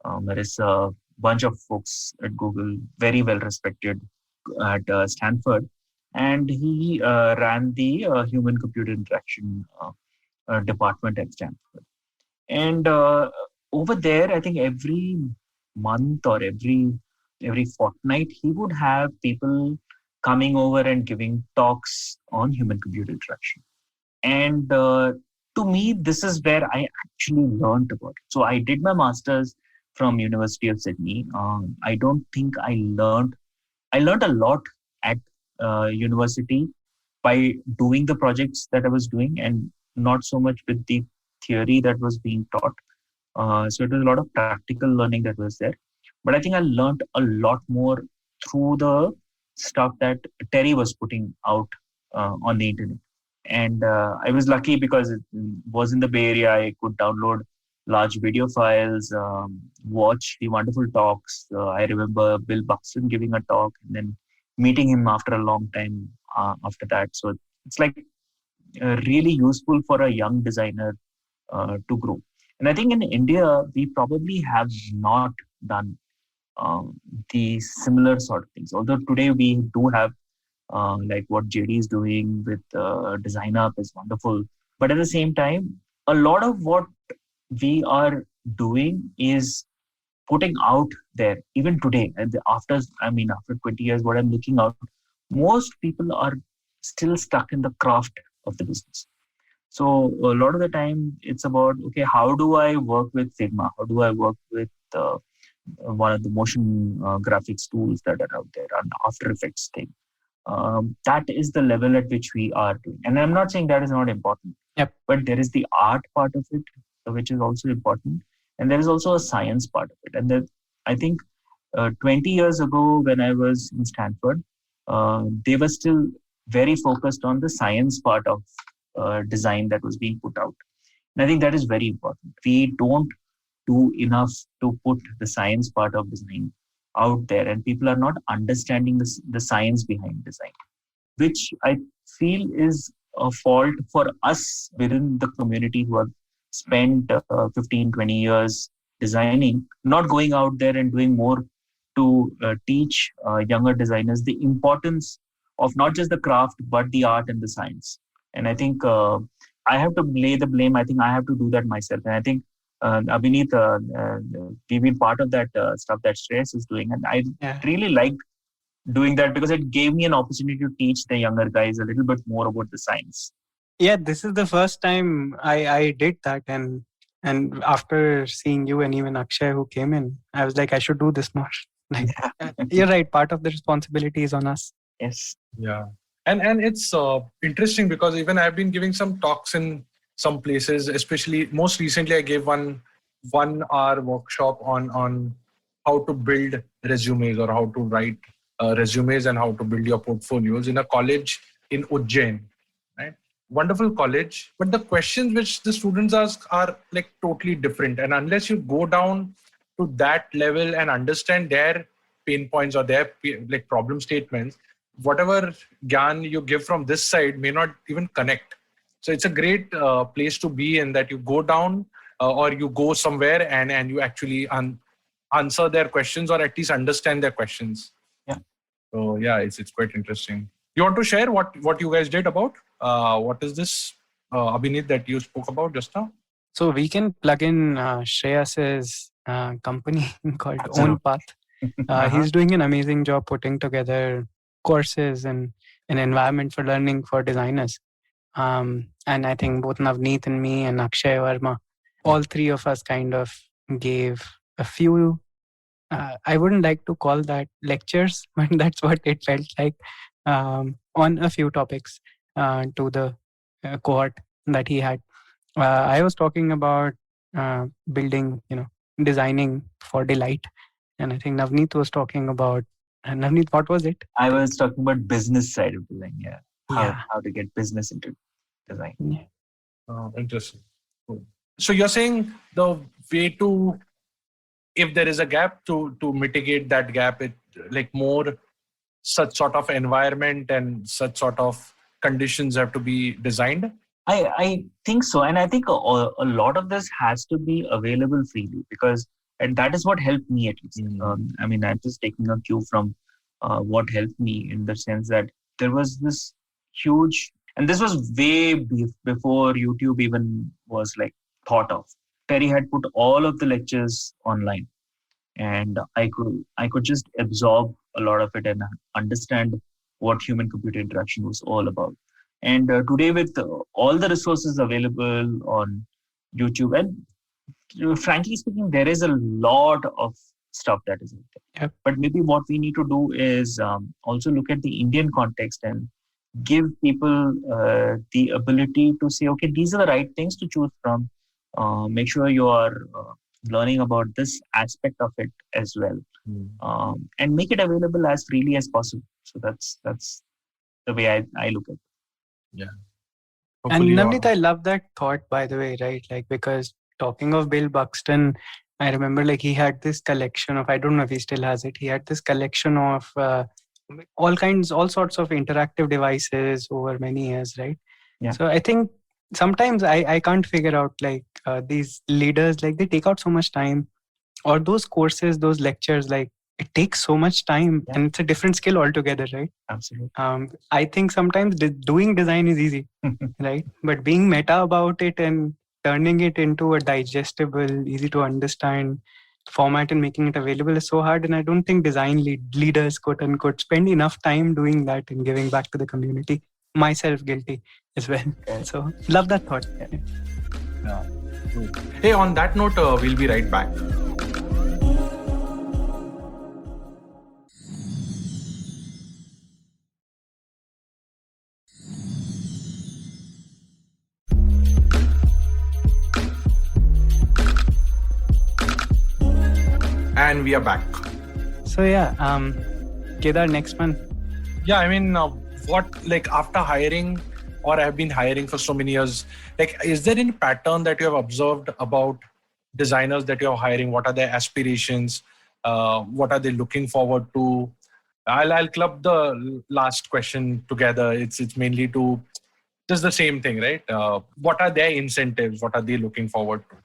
Marissa, bunch of folks at Google, very well respected at Stanford, and he ran the human-computer interaction department at Stanford. And over there, I think every month or every fortnight, he would have people coming over and giving talks on human-computer interaction. And to me, this is where I actually learned about it. So I did my master's from University of Sydney. I don't think I learned a lot at university by doing the projects that I was doing, and not so much with the theory that was being taught. So it was a lot of practical learning that was there. But I think I learned a lot more through the stuff that Terry was putting out on the internet. And I was lucky because it was in the Bay Area. I could download large video files, watch the wonderful talks. I remember Bill Buxton giving a talk and then meeting him after a long time after that. So it's like really useful for a young designer to grow. And I think in India, we probably have not done the similar sort of things. Although today we do have like what JD is doing with Design Up is wonderful. But at the same time, a lot of what we are doing is putting out there even today. And after 20 years, what I'm looking out, most people are still stuck in the craft of the business. So a lot of the time it's about, okay, how do I work with Figma? How do I work with one of the motion graphics tools that are out there, and After Effects thing? That is the level at which we are doing. And I'm not saying that is not important, but there is the art part of it, which is also important. And there is also a science part of it. And that, I think 20 years ago when I was in Stanford, they were still very focused on the science part of design that was being put out. And I think that is very important. We don't do enough to put the science part of design out there, and people are not understanding the science behind design, which I feel is a fault for us within the community who have spent 15, 20 years designing, not going out there and doing more to teach younger designers the importance of not just the craft, but the art and the science. And I think I have to lay the blame. I think I have to do that myself. And I think Abhinit, we've been part of that stuff that Shreyas is doing. And I really liked doing that because it gave me an opportunity to teach the younger guys a little bit more about the science. Yeah, this is the first time I did that. And after seeing you and even Akshay who came in, I was like, I should do this more. Like, you're right. Part of the responsibility is on us. Yes. Yeah. And it's interesting because even I've been giving some talks in some places, especially most recently I gave one hour workshop on how to build resumes or how to write resumes and how to build your portfolios in a college in Ujjain, right? Wonderful college, but the questions which the students ask are like totally different. And unless you go down to that level and understand their pain points or their like problem statements, whatever gyan you give from this side may not even connect. So it's a great place to be in, that you go down or you go somewhere and you actually answer their questions or at least understand their questions. Yeah. So yeah, it's quite interesting. You want to share what you guys did about? What is this, Abhinit, that you spoke about just now? So we can plug in Shreyas's company called Absolutely. Own Path. He's doing an amazing job putting together courses and an environment for learning for designers. And I think both Navneet and me and Akshay Verma, all three of us kind of gave a few, I wouldn't like to call that lectures, but that's what it felt like, on a few topics to the cohort that he had. I was talking about building, designing for delight. And I think Navneet was talking about, Navneet, what was it? I was talking about business side of design. Yeah. How to get business into design. Yeah. Interesting. Cool. So you're saying the way to, if there is a gap, to mitigate that gap, it like more such sort of environment and such sort of conditions have to be designed? I think so. And I think a lot of this has to be available freely and that is what helped me at least. I'm just taking a cue from what helped me in the sense that there was this huge, and this was way before YouTube even was like thought of. Terry had put all of the lectures online, and I could just absorb a lot of it and understand what human-computer interaction was all about. And today, with all the resources available on YouTube, and frankly speaking, there is a lot of stuff that is out there. Yep. But maybe what we need to do is also look at the Indian context and give people the ability to say, okay, these are the right things to choose from. Make sure you are learning about this aspect of it as well, and make it available as freely as possible. So that's the way I look at it. Yeah. And Navneet, I love that thought, by the way, right? Like, because talking of Bill Buxton, I remember like he had this collection of, I don't know if he still has it. He had this collection of all sorts of interactive devices over many years, right? Yeah. So I think sometimes I can't figure out like these leaders, like they take out so much time, or those courses, those lectures, like it takes so much time, and it's a different skill altogether, right? Absolutely. I think sometimes doing design is easy, right? But being meta about it and turning it into a digestible, easy to understand format and making it available is so hard. And I don't think design leaders, quote unquote, spend enough time doing that and giving back to the community. Myself guilty as well. Okay. So love that thought. Yeah. Hey, on that note, we'll be right back. And we are back. So yeah, Kedar, next one. Yeah, I mean, what, like after hiring, or I've been hiring for so many years, like, is there any pattern that you have observed about designers that you're hiring? What are their aspirations? What are they looking forward to? I'll club the last question together. It's mainly to just the same thing, right? What are their incentives? What are they looking forward to?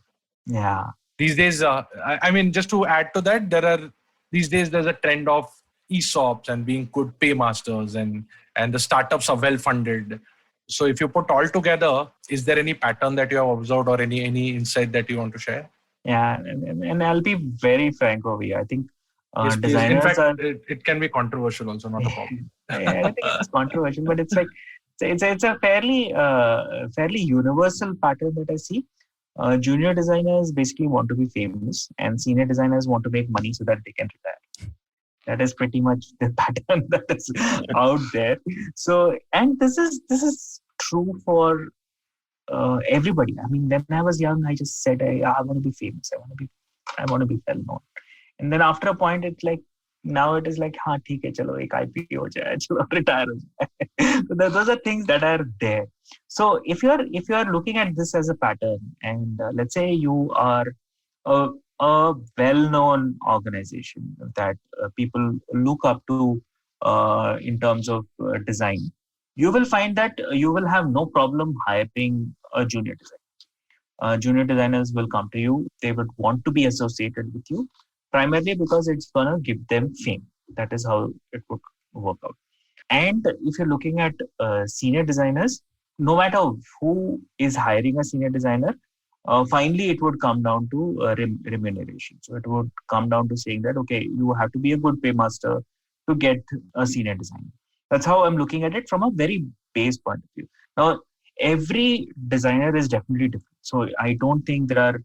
Yeah. These days, I mean, just to add to that, there's a trend of ESOPs and being good paymasters, and the startups are well funded. So if you put all together, is there any pattern that you have observed, or any insight that you want to share? Yeah, and I'll be very frank over here. I think Yes, please. designers In fact, are. it can be controversial also, not a problem. I think it's controversial, but it's like it's a fairly universal pattern that I see. Junior designers basically want to be famous, and senior designers want to make money so that they can retire. That is pretty much the pattern that is out there. So, and this is true for everybody. I mean, when I was young, I just said, I want to be famous. I want to be well known. And then after a point, it's like, now it is like, हाँ ठीक है चलो एक IPO हो जाए चलो retire हो जाए. So those are things that are there. So if you are looking at this as a pattern, and let's say you are a well-known organization that people look up to in terms of design, you will find that you will have no problem hiring a junior designer. Junior designers will come to you. They would want to be associated with you, primarily because it's going to give them fame. That is how it would work out. And if you're looking at senior designers, no matter who is hiring a senior designer, finally it would come down to remuneration. So it would come down to saying that, okay, you have to be a good paymaster to get a senior designer. That's how I'm looking at it from a very base point of view. Now, every designer is definitely different. So I don't think there are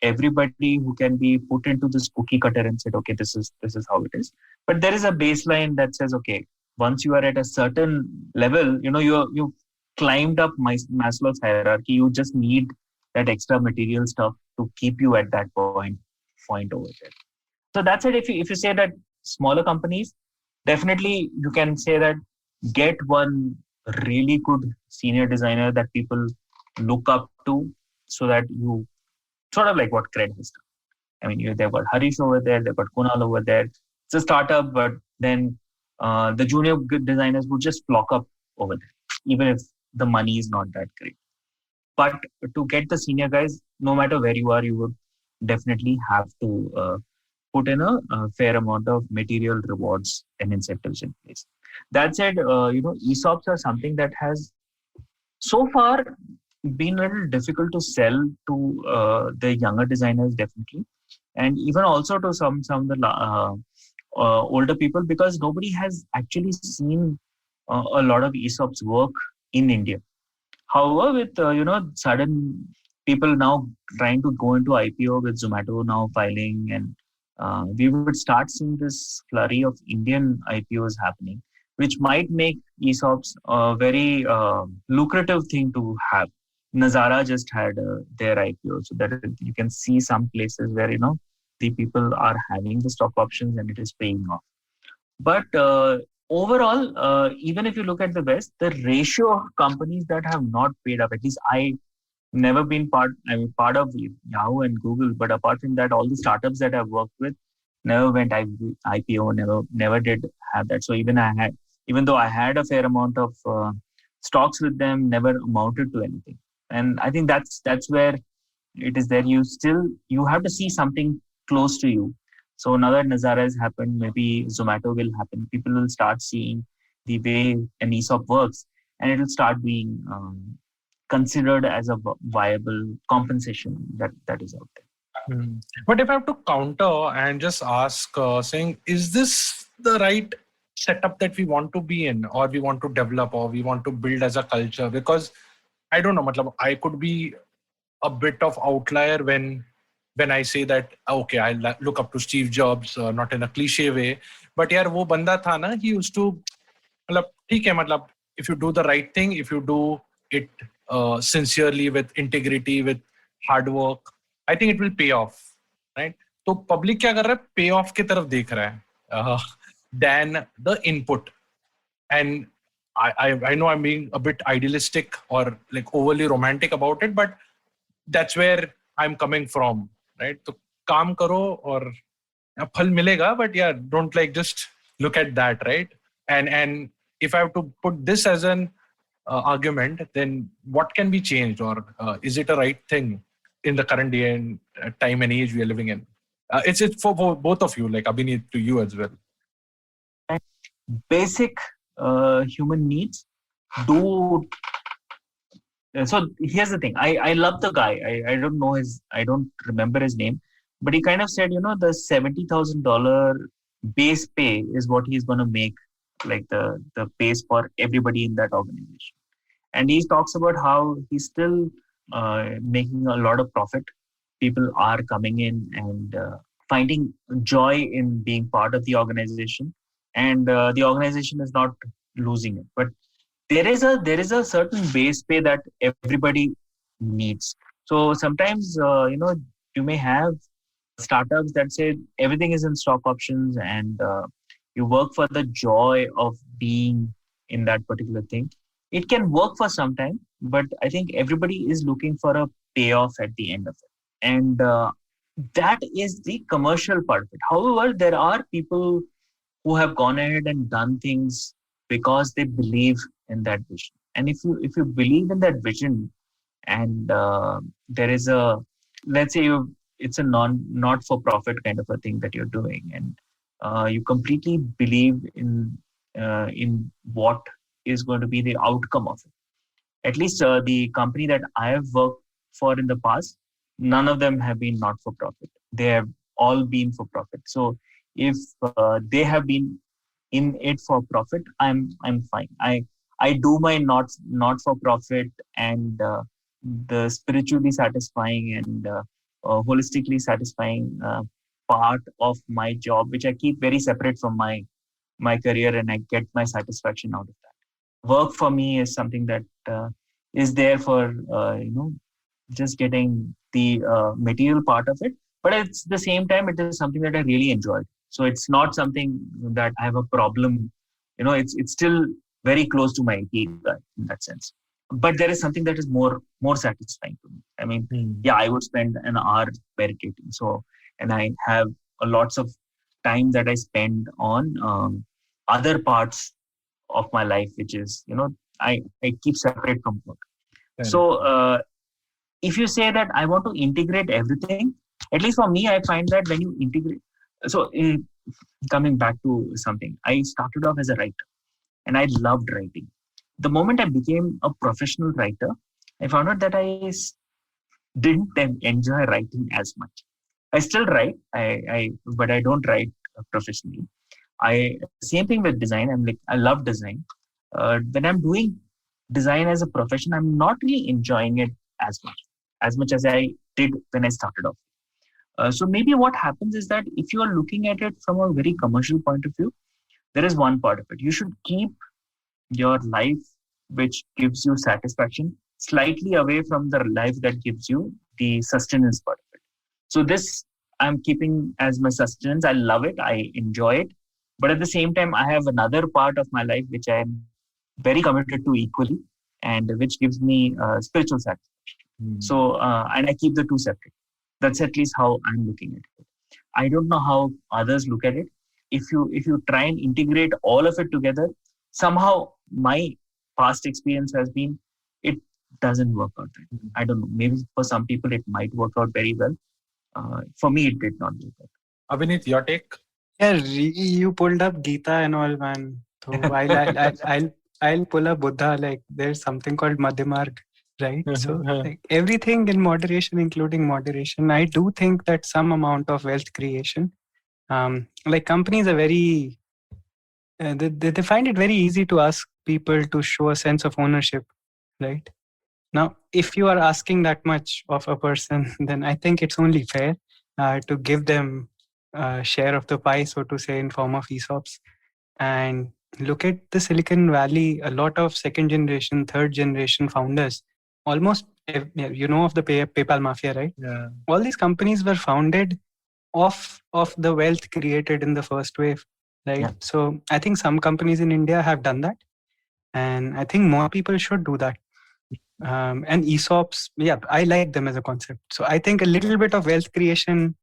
everybody who can be put into this cookie cutter and said, okay, this is how it is. But there is a baseline that says, okay, once you are at a certain level, you climbed up Maslow's hierarchy. You just need that extra material stuff to keep you at that point over there. So that's it. If you say that smaller companies, definitely you can say that get one really good senior designer that people look up to, so that you sort of like what Cred has done. I mean, they've got Harish over there, they've got Kunal over there. It's a startup, but then the junior good designers would just flock up over there, even if the money is not that great. But to get the senior guys, no matter where you are, you would definitely have to put in a fair amount of material rewards and incentives in place. That said, ESOPs are something that has so far been a little difficult to sell to the younger designers, definitely, and even also to some of the older people, because nobody has actually seen a lot of ESOPs work in India. However, with sudden people now trying to go into IPO with Zomato now filing, and we would start seeing this flurry of Indian IPOs happening, which might make ESOPs a very lucrative thing to have. Nazara just had their IPO, so that you can see some places where the people are having the stock options and it is paying off. But overall, even if you look at the West, the ratio of companies that have not paid up, at least I never been part of Yahoo and Google, but apart from that, all the startups that I've worked with never went IPO, never did have that. So even though I had a fair amount of stocks with them, never amounted to anything. And I think that's where it is there. You have to see something close to you. So now that Nazara has happened, maybe Zomato will happen. People will start seeing the way an ESOP works, and it will start being considered as a viable compensation that is out there. But if I have to counter and just ask, saying, is this the right setup that we want to be in, or we want to develop, or we want to build as a culture? Because I don't know, matlab, I could be a bit of outlier when I say that, okay, I look up to Steve Jobs, not in a cliche way, but yaar, wo banda tha na, he used to, matlab, theek hai, matlab, if you do the right thing, if you do it sincerely, with integrity, with hard work, I think it will pay off, right? तो public क्या कर रहा है, पे of की तरफ देख रहा है than the input. And I know I'm being a bit idealistic or like overly romantic about it, but that's where I'm coming from, right? तो काम करो और फल मिलेगा, but yeah, don't like just look at that, right? And if I have to put this as an argument, then what can be changed, or is it a right thing in the current day and time and age we are living in? It's for both of you, like Abhinit, to you as well. Basic human needs do. So here's the thing. I love the guy. I don't remember his name, but he kind of said, the $70,000 base pay is what he's going to make, like the base for everybody in that organization. And he talks about how he's still making a lot of profit. People are coming in and finding joy in being part of the organization, and the organization is not losing it. But there is a certain base pay that everybody needs. So sometimes you may have startups that say everything is in stock options, and you work for the joy of being in that particular thing. It can work for some time, but I think everybody is looking for a payoff at the end of it, and that is the commercial part of it. However, there are people who have gone ahead and done things because they believe in that vision. And if you believe in that vision, and there is a, let's say it's a not for profit kind of a thing that you're doing, and you completely believe in what is going to be the outcome of it. At least the company that I have worked for in the past, none of them have been not for profit. They have all been for profit. So if they have been in it for profit, I'm fine. I do my not for profit, and the spiritually satisfying and holistically satisfying part of my job, which I keep very separate from my career, and I get my satisfaction out of that. Work for me is something that is there for just getting the material part of it, but at the same time it is something that I really enjoy. So it's not something that I have a problem. It's still very close to my ikigai in that sense. But there is something that is more satisfying to me. I mean, yeah, I would spend an hour meditating. So, and I have lots of time that I spend on other parts of my life, which is, I keep separate from work. Yeah. So if you say that I want to integrate everything, at least for me, I find that when you integrate, so coming back to something, I started off as a writer and I loved writing. The moment I became a professional writer, I found out that I didn't enjoy writing as much. I still write, but I don't write professionally. Same thing with design. I love design. When I'm doing design as a profession, I'm not really enjoying it as much as I did when I started off. So maybe what happens is that if you are looking at it from a very commercial point of view, there is one part of it. You should keep your life, which gives you satisfaction, slightly away from the life that gives you the sustenance part of it. So this I'm keeping as my sustenance. I love it. I enjoy it. But at the same time, I have another part of my life which I am very committed to equally, and which gives me spiritual satisfaction. So, and I keep the two separate. That's at least how I'm looking at it. I don't know how others look at it. If you try and integrate all of it together, somehow my past experience has been it doesn't work out. I don't know. Maybe for some people it might work out very well. For me, it did not work out. Abhinit, your take? Yeah, you pulled up Gita and all, man. So I'll pull up Buddha. Like there's something called Madhyamarg, right? So like everything in moderation, including moderation. I do think that some amount of wealth creation, like companies are very, they find it very easy to ask people to show a sense of ownership, right? Now, if you are asking that much of a person, then I think it's only fair to give them a share of the pie, so to say, in form of ESOPs. And look at the Silicon Valley, a lot of second generation, third generation founders, almost, you know, of the PayPal mafia, right? Yeah. All these companies were founded of the wealth created in the first wave, right? Yeah. So I think some companies in India have done that. And I think more people should do that. And ESOPs, yeah, I like them as a concept. So I think a little bit of wealth creation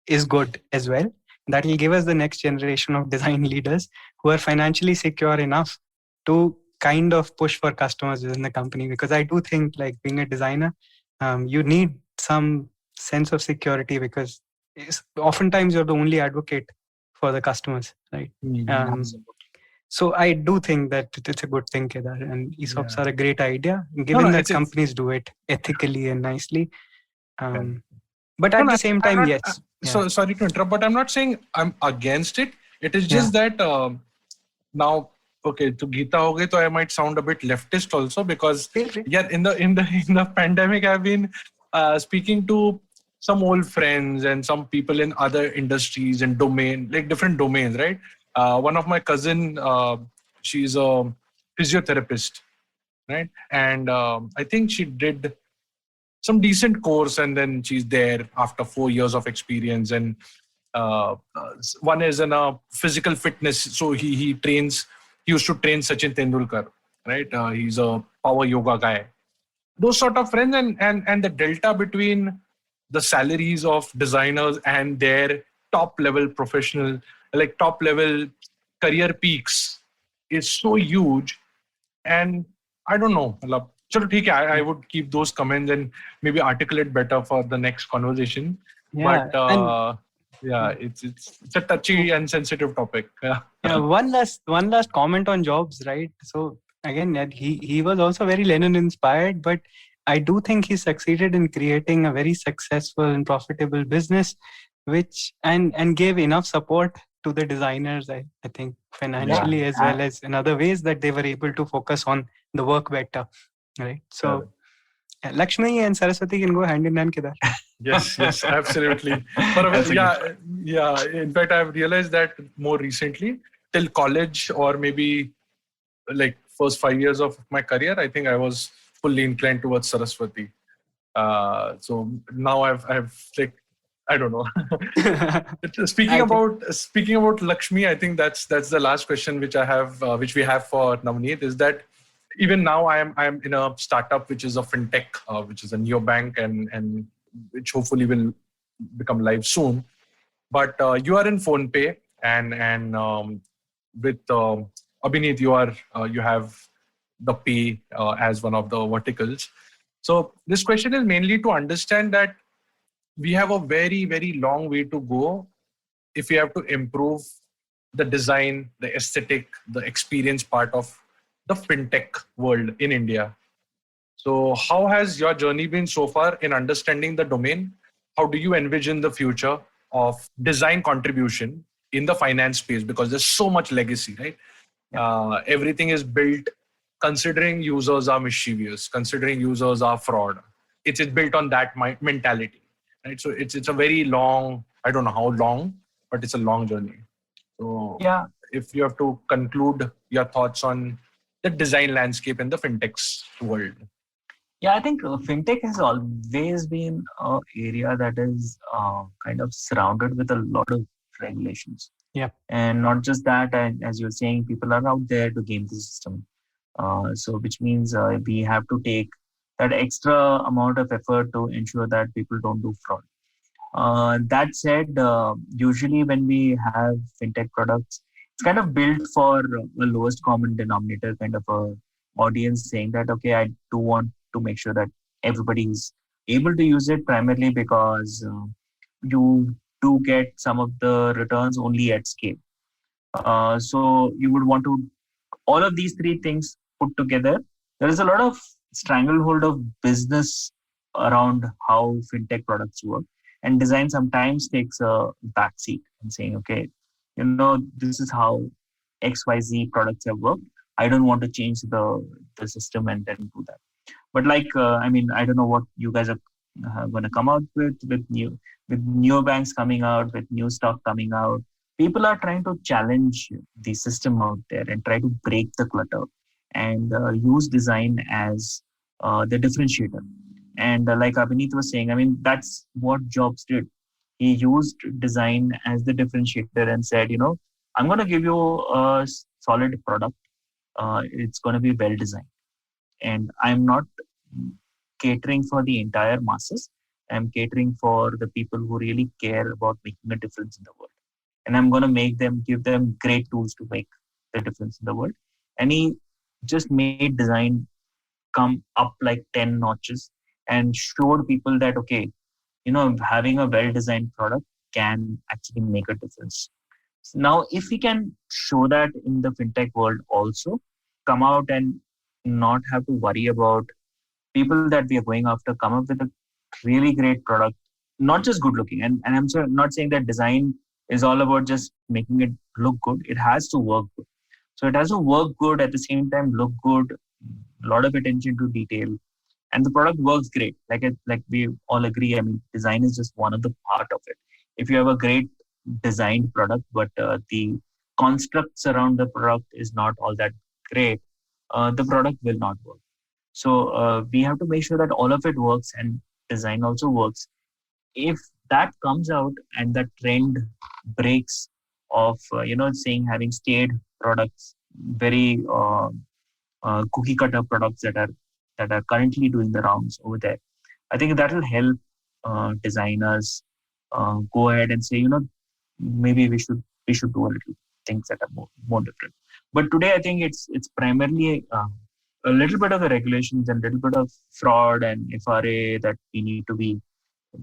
is good as well. That will give us the next generation of design leaders who are financially secure enough to kind of push for customers within the company. Because I do think, like being a designer, you need some sense of security, because oftentimes you're the only advocate for the customers, right? So I do think that it's a good thing, Kedar, and ESOPs are a great idea, given that companies do it ethically and nicely. But at the same time, yes. So sorry to interrupt, but I'm not saying I'm against it. It is just that now, okay, to Gita ho gayi, so I might sound a bit leftist also, because in the pandemic, I've been speaking to some old friends and some people in other industries and different domains, right? One of my cousin, she's a physiotherapist, right? And I think she did some decent course, and then she's there after 4 years of experience. And one is in a physical fitness, so he trains. He used to train Sachin Tendulkar, right? He's a power yoga guy. Those sort of friends, and the delta between the salaries of designers and their top level professional, like top level career peaks, is so huge. And I don't know. Chalo, theek hai, I would keep those comments and maybe articulate better for the next conversation. Yeah, But it's a touchy and sensitive topic. Yeah, one last comment on jobs, right? So again, he was also very Lenin inspired, but I do think he succeeded in creating a very successful and profitable business, which and gave enough support to the designers, I think, financially as well as in other ways, that they were able to focus on the work better, right? So Lakshmi and Saraswati can go hand in hand, Kedar. Yes, absolutely. But in fact, I've realized that more recently. Till college, or maybe like first 5 years of my career, I think I was fully inclined towards Saraswati. So now I've like, I don't know. Speaking about Lakshmi, I think that's the last question which I have, which we have for Navneet, is that even now I am in a startup which is a fintech, which is a neobank, and which hopefully will become live soon. But you are in PhonePe, and with Abhinit, you have the pay as one of the verticals. So this question is mainly to understand that we have a very, very long way to go if we have to improve the design, the aesthetic, the experience part of the fintech world in India. So how has your journey been so far in understanding the domain? How do you envision the future of design contribution in the finance space? Because there's so much legacy, right? Everything is built considering users are mischievous, considering users are fraud. It's built on that mentality, right? So it's a very long, I don't know how long, but it's a long journey. So if you have to conclude your thoughts on the design landscape in the fintech's world. Yeah, I think fintech has always been an area that is kind of surrounded with a lot of regulations. Yeah. And not just that, and as you're saying, people are out there to game the system. So which means we have to take that extra amount of effort to ensure that people don't do fraud. That said, usually when we have fintech products, it's kind of built for the lowest common denominator kind of a audience, saying that, okay, I do want to make sure that everybody is able to use it, primarily because you do get some of the returns only at scale. So you would want to, all of these three things put together, there is a lot of stranglehold of business around how fintech products work. And design sometimes takes a backseat and saying, okay, this is how XYZ products have worked. I don't want to change the system and then do that. But I don't know what you guys are going to come out with newer banks coming out, with new stuff coming out. People are trying to challenge the system out there and try to break the clutter and use design as the differentiator. And like Abhinit was saying, that's what Jobs did. He used design as the differentiator and said, I'm going to give you a solid product. It's going to be well designed. And I'm not catering for the entire masses. I'm catering for the people who really care about making a difference in the world. And I'm going to give them great tools to make the difference in the world. And he just made design come up like 10 notches and showed people that, okay, having a well-designed product can actually make a difference. Now, if we can show that in the fintech world also, come out and not have to worry about people that we are going after, come up with a really great product, not just good looking. And I'm not saying that design is all about just making it look good. It has to work good. So it has to work good, at the same time look good, a lot of attention to detail, and the product works great. Like we all agree, design is just one of the part of it. If you have a great designed product, but the constructs around the product is not all that great, the product will not work. So we have to make sure that all of it works and design also works. If that comes out and that trend breaks of saying having stayed products, very cookie cutter products that are currently doing the rounds over there, I think that will help designers go ahead and say, maybe we should do a little things that are more different. But today I think it's primarily a little bit of the regulations and a little bit of fraud and FRA that we need to be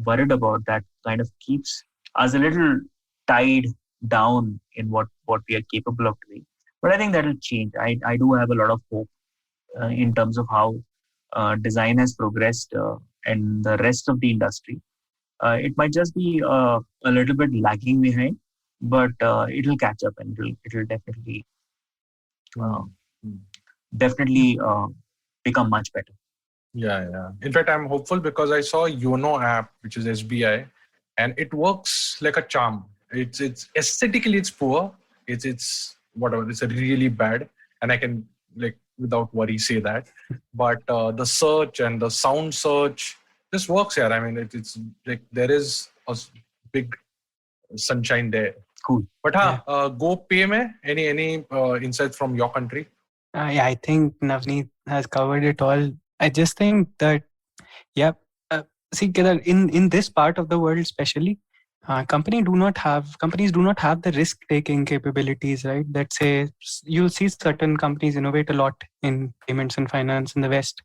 worried about. That kind of keeps us a little tied down in what we are capable of doing. But I think that will change. I do have a lot of hope in terms of how design has progressed and the rest of the industry. It might just be a little bit lagging behind, but it will catch up and it will definitely become much better. Yeah. In fact, I'm hopeful because I saw Yono app, which is SBI, and it works like a charm. It's aesthetically it's poor. It's whatever. It's really bad, and I can without worry say that. But the search and the sound search, this works here. It's like there is a big sunshine there. Cool. But Go Pay mein any insights from your country? Yeah, I think Navneet has covered it all. I just think that, see, Kedar, in this part of the world especially, companies do not have the risk-taking capabilities, right? That say, you'll see certain companies innovate a lot in payments and finance in the West.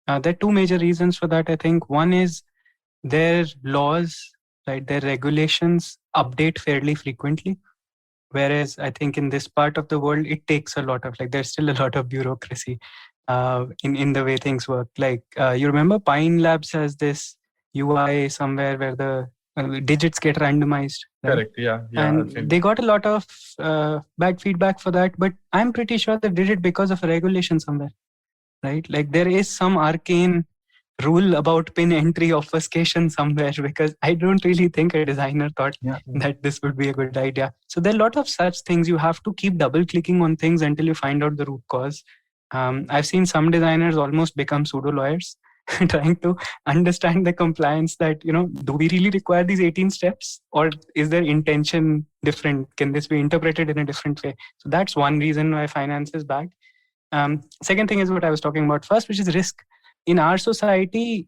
There are two major reasons for that, I think. One is their laws, right? Their regulations update fairly frequently. Whereas I think in this part of the world, it takes a lot of, there's still a lot of bureaucracy in the way things work. You remember Pine Labs has this UI somewhere where the digits get randomized. Right? Correct, yeah. And they got a lot of bad feedback for that, but I'm pretty sure they did it because of a regulation somewhere, right? There is some arcane rule about pin entry obfuscation somewhere, because I don't really think a designer thought that this would be a good idea. So there are a lot of such things. You have to keep double clicking on things until you find out the root cause. I've seen some designers almost become pseudo lawyers trying to understand the compliance that, do we really require these 18 steps, or is their intention different? Can this be interpreted in a different way? So that's one reason why finance is bad. Second thing is what I was talking about first, which is risk. in our society,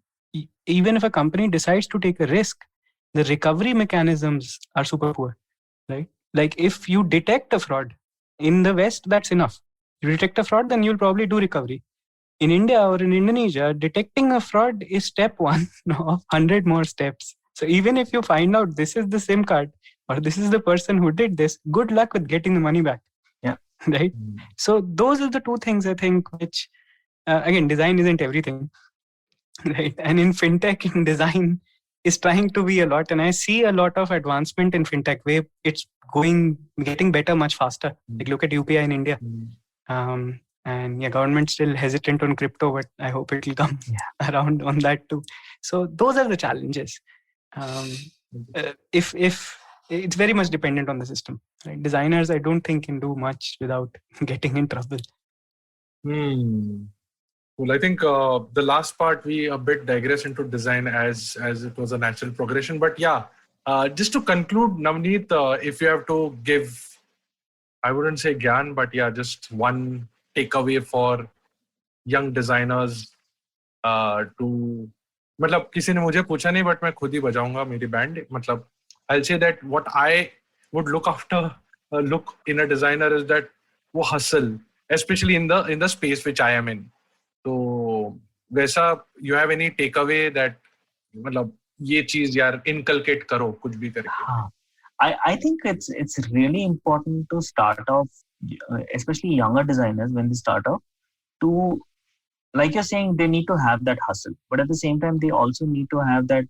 even if a company decides to take a risk, the recovery mechanisms are super poor, right? Like if you detect a fraud in the West, that's enough. You detect a fraud, then you'll probably do recovery. In India or in Indonesia, detecting a fraud is step one of 100 more steps. So even if you find out this is the SIM card or this is the person who did this, good luck with getting the money back. Yeah. Right. So those are the two things I think which, again, design isn't everything. Right. And in fintech, in design is trying to be a lot. And I see a lot of advancement in fintech where it's getting better much faster. Like look at UPI in India. And yeah, government's still hesitant on crypto, but I hope it will come around on that too. So those are the challenges. If it's very much dependent on the system, right? Designers, I don't think can do much without getting in trouble. Well, I think the last part we a bit digress into design as it was a natural progression. But yeah, just to conclude, Navneet, if you have to give, I wouldn't say gyan, but yeah, just one takeaway for young designers to, मतलब किसी ने मुझे पूछा नहीं, but मैं खुद ही बजाऊंगा मेरी band. मतलब I'll say that what I would look in a designer is that वो hustle, especially in the space which I am in. तो वैसा you have any takeaway that मतलब ये चीज यार inculcate करो कुछ भी करके. I think it's really important to start off, especially younger designers when they start off, to, like you're saying, they need to have that hustle, but at the same time they also need to have that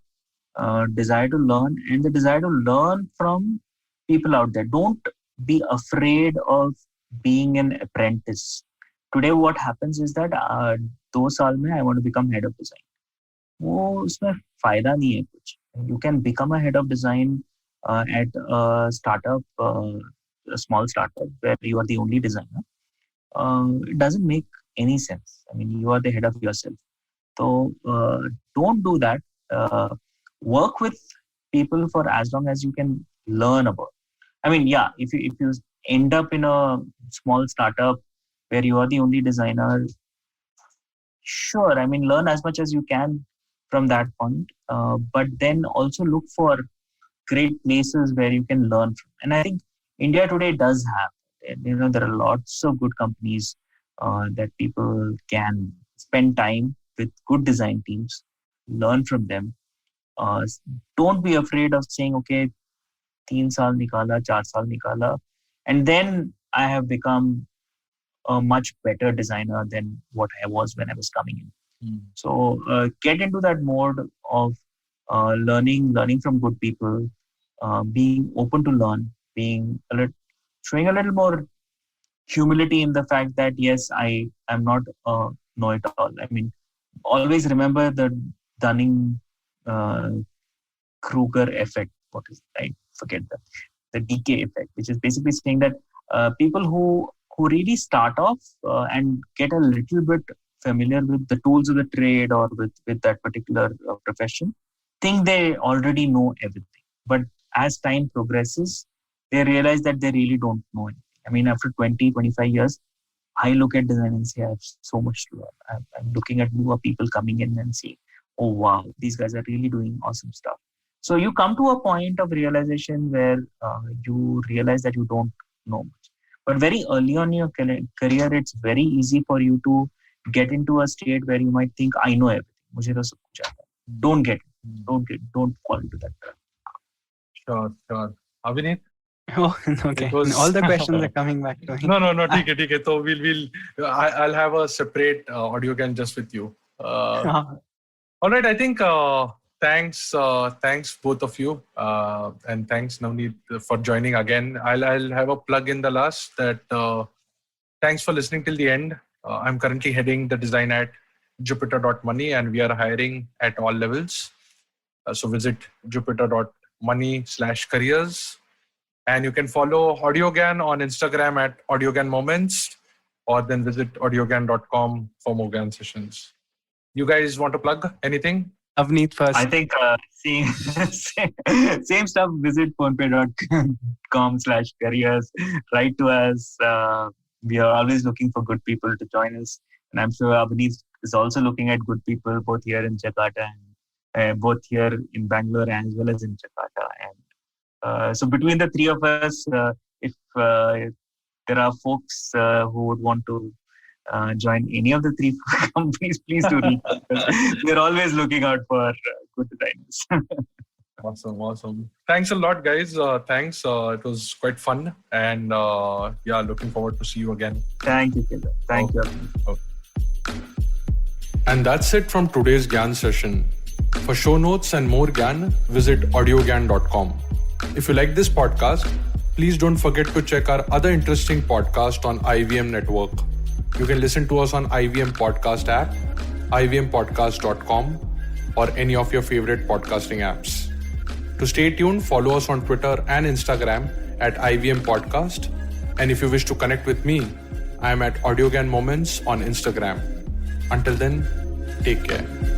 desire to learn, and the desire to learn from people out there. Don't be afraid of being an apprentice. Today what happens is that 2 साल में I want to become head of design. वो उसमें फायदा नहीं है कुछ. You can become a head of design at a startup, a small startup where you are the only designer. It doesn't make any sense. I mean, you are the head of yourself. So don't do that. Work with people for as long as you can learn about. I mean, yeah, if you end up in a small startup where you are the only designer, sure, I mean, learn as much as you can from that point. But then also look for great places where you can learn from. And I think India today does have, there are lots of good companies that people can spend time with good design teams, learn from them. Don't be afraid of saying, okay, 3 saal nikala, 4 saal nikala, and then I have become a much better designer than what I was when I was coming in. So get into that mode of learning from good people, being open to learn, showing a little more humility in the fact that yes, I am not a know-it-all. I mean, always remember the Dunning Kruger effect. What is it? I forget the decay effect, which is basically saying that people who really start off and get a little bit familiar with the tools of the trade or with that particular profession, think they already know everything. But as time progresses, they realize that they really don't know anything. I mean, after 20, 25 years, I look at design and say, I have so much to learn. I'm looking at newer people coming in and saying, oh, wow, these guys are really doing awesome stuff. So you come to a point of realization where you realize that you don't know much. But very early on in your career, it's very easy for you to get into a state where you might think, I know everything. मुझे तो सब कुछ आता है. Don't fall into that trap. Sure. Abhinit? Oh, okay. All the questions are coming back to me. No. ठीक है. So I'll have a separate Audiogyan just with you. All right. I think thanks both of you, and thanks Navneet for joining again. I'll have a plug in the last that. Thanks for listening till the end. I'm currently heading the design at Jupiter.money, and we are hiring at all levels. So visit jupiter.money/careers. And you can follow Audiogyan on Instagram at Audiogyan Moments, or then visit audiogyan.com for more GAN sessions. You guys want to plug anything? Avneet first. I think same stuff. Visit PhonePe.com/careers. Write to us. we are always looking for good people to join us. And I'm sure Abhinit is also looking at good people both here in Jakarta and both here in Bangalore as well as in Jakarta. And so between the three of us, if there are folks who would want to join any of the three companies, please do reach out. We're always looking out for good designers. Awesome. Thanks a lot, guys. Thanks. It was quite fun. And looking forward to see you again. Thank you, Kedar. Thank you. And that's it from today's Gyan session. For show notes and more Gyan, visit audiogyan.com. If you like this podcast, please don't forget to check our other interesting podcast on IVM Network. You can listen to us on IVM Podcast app, ivmpodcast.com, or any of your favorite podcasting apps. To stay tuned, follow us on Twitter and Instagram at IVM Podcast. And if you wish to connect with me, I am at Audiogyan Moments on Instagram. Until then, take care.